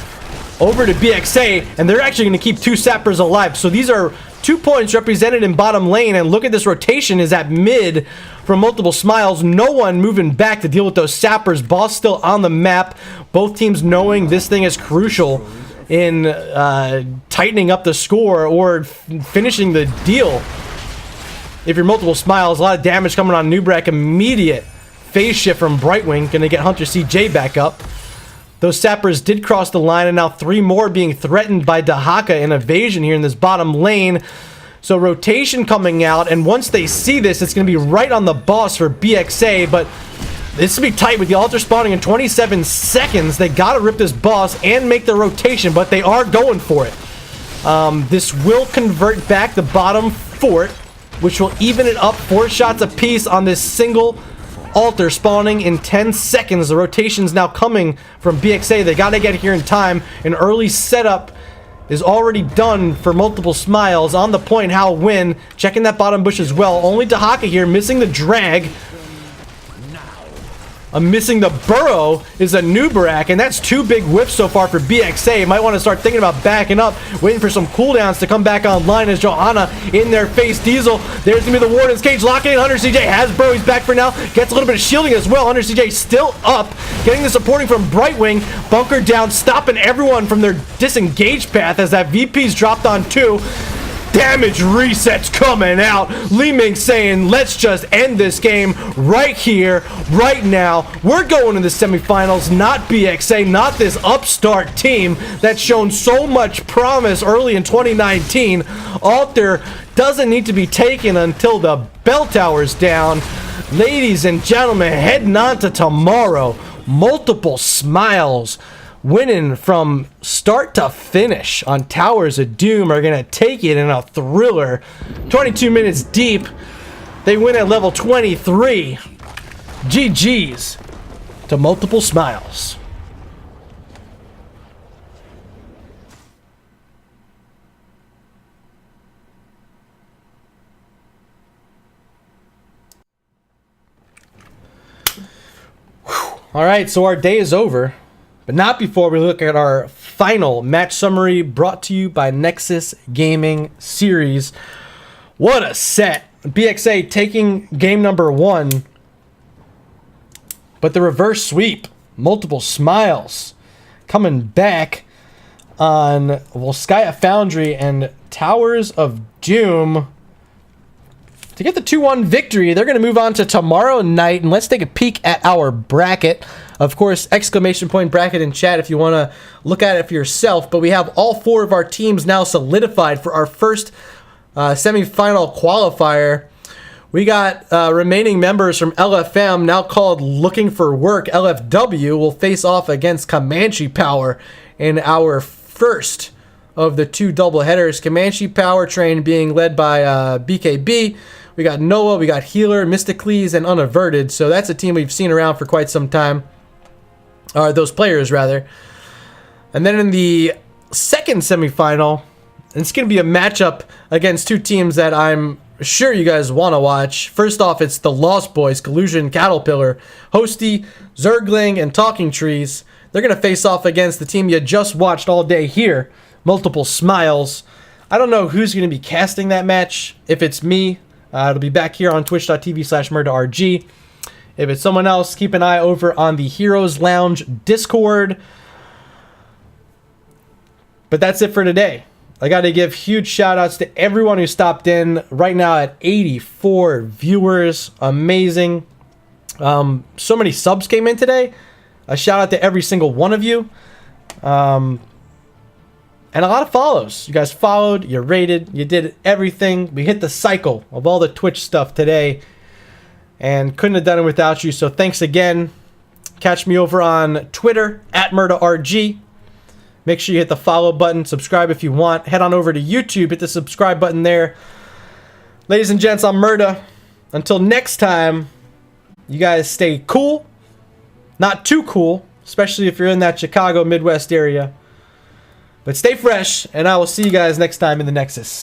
over to BxA, and they're actually going to keep 2 Sappers alive. So these are 2 points represented in bottom lane, and look at this rotation is at mid from Multiple Smiles. No one moving back to deal with those Sappers. Boss still on the map. Both teams knowing this thing is crucial in tightening up the score or finishing the deal. If you're Multiple Smiles, a lot of damage coming on Nubrak. Immediate phase shift from Brightwing. Gonna get Hunter CJ back up. Those Sappers did cross the line, and now 3 more being threatened by Dahaka in evasion here in this bottom lane. So rotation coming out, and once they see this, it's going to be right on the boss for BxA, but this will be tight with the altar spawning in 27 seconds. They got to rip this boss and make the rotation, but they are going for it. This will convert back the bottom fort, which will even it up. 4 shots apiece on this single altar spawning in 10 seconds. The rotation's now coming from BxA. They got to get here in time. An early setup is already done for Multiple Smiles. On the point, Hal Win checking that bottom bush as well. Only Dahaka here missing the drag. Missing the burrow is a Nubarak, and that's 2 big whiffs so far for BxA. Might want to start thinking about backing up, waiting for some cooldowns to come back online as Johanna in their face. Diesel, there's going to be the Warden's Cage, locking in. Hunter CJ has burrow, he's back for now. Gets a little bit of shielding as well. Hunter CJ still up, getting the supporting from Brightwing. Bunker down, stopping everyone from their disengaged path as that VP's dropped on 2. Damage resets coming out. Li Ming saying, let's just end this game right here, right now. We're going to the semifinals, not BxA, not this upstart team that's shown so much promise early in 2019. Alter doesn't need to be taken until the bell tower's down. Ladies and gentlemen, heading on to tomorrow. Multiple Smiles winning from start to finish on Towers of Doom are going to take it in a thriller. 22 minutes deep. They win at level 23. GG's to Multiple Smiles. All right, so our day is over. But not before we look at our final match summary brought to you by Nexus Gaming Series. What a set. BxA taking game number 1. But the reverse sweep, multiple smiles, coming back on Volskaya Foundry and Towers of Doom to get the 2-1 victory. They're going to move on to tomorrow night, and let's take a peek at our bracket. Of course, exclamation point bracket in chat if you want to look at it for yourself. But we have all 4 of our teams now solidified for our first semifinal qualifier. We got remaining members from LFM, now called Looking for Work. LFW will face off against Comanche Power in our first of the 2 doubleheaders. Comanche Power train being led by BKB. We got Noah, we got Healer, Mysticles, and Unaverted. So that's a team we've seen around for quite some time. Or those players, rather. And then in the second semifinal, it's going to be a matchup against 2 teams that I'm sure you guys want to watch. First off, it's the Lost Boys, Collusion, Caterpillar, Hosty, Zergling, and Talking Trees. They're going to face off against the team you just watched all day here, Multiple Smiles. I don't know who's going to be casting that match. If it's me, it'll be back here on twitch.tv/murderrg. If it's someone else, keep an eye over on the Heroes Lounge Discord. But that's it for today. I got to give huge shout outs to everyone who stopped in right now at 84 viewers. Amazing. So many subs came in today. A shout out to every single one of you. And a lot of follows. You guys followed, you rated, you did everything. We hit the cycle of all the Twitch stuff today. And couldn't have done it without you. So thanks again. Catch me over on Twitter at MurderRG. Make sure you hit the follow button, subscribe if you want. Head on over to YouTube, hit the subscribe button there. Ladies and gents, I'm Murda. Until next time, you guys stay cool. Not too cool, especially if you're in that Chicago Midwest area. But stay fresh, and I will see you guys next time in the Nexus.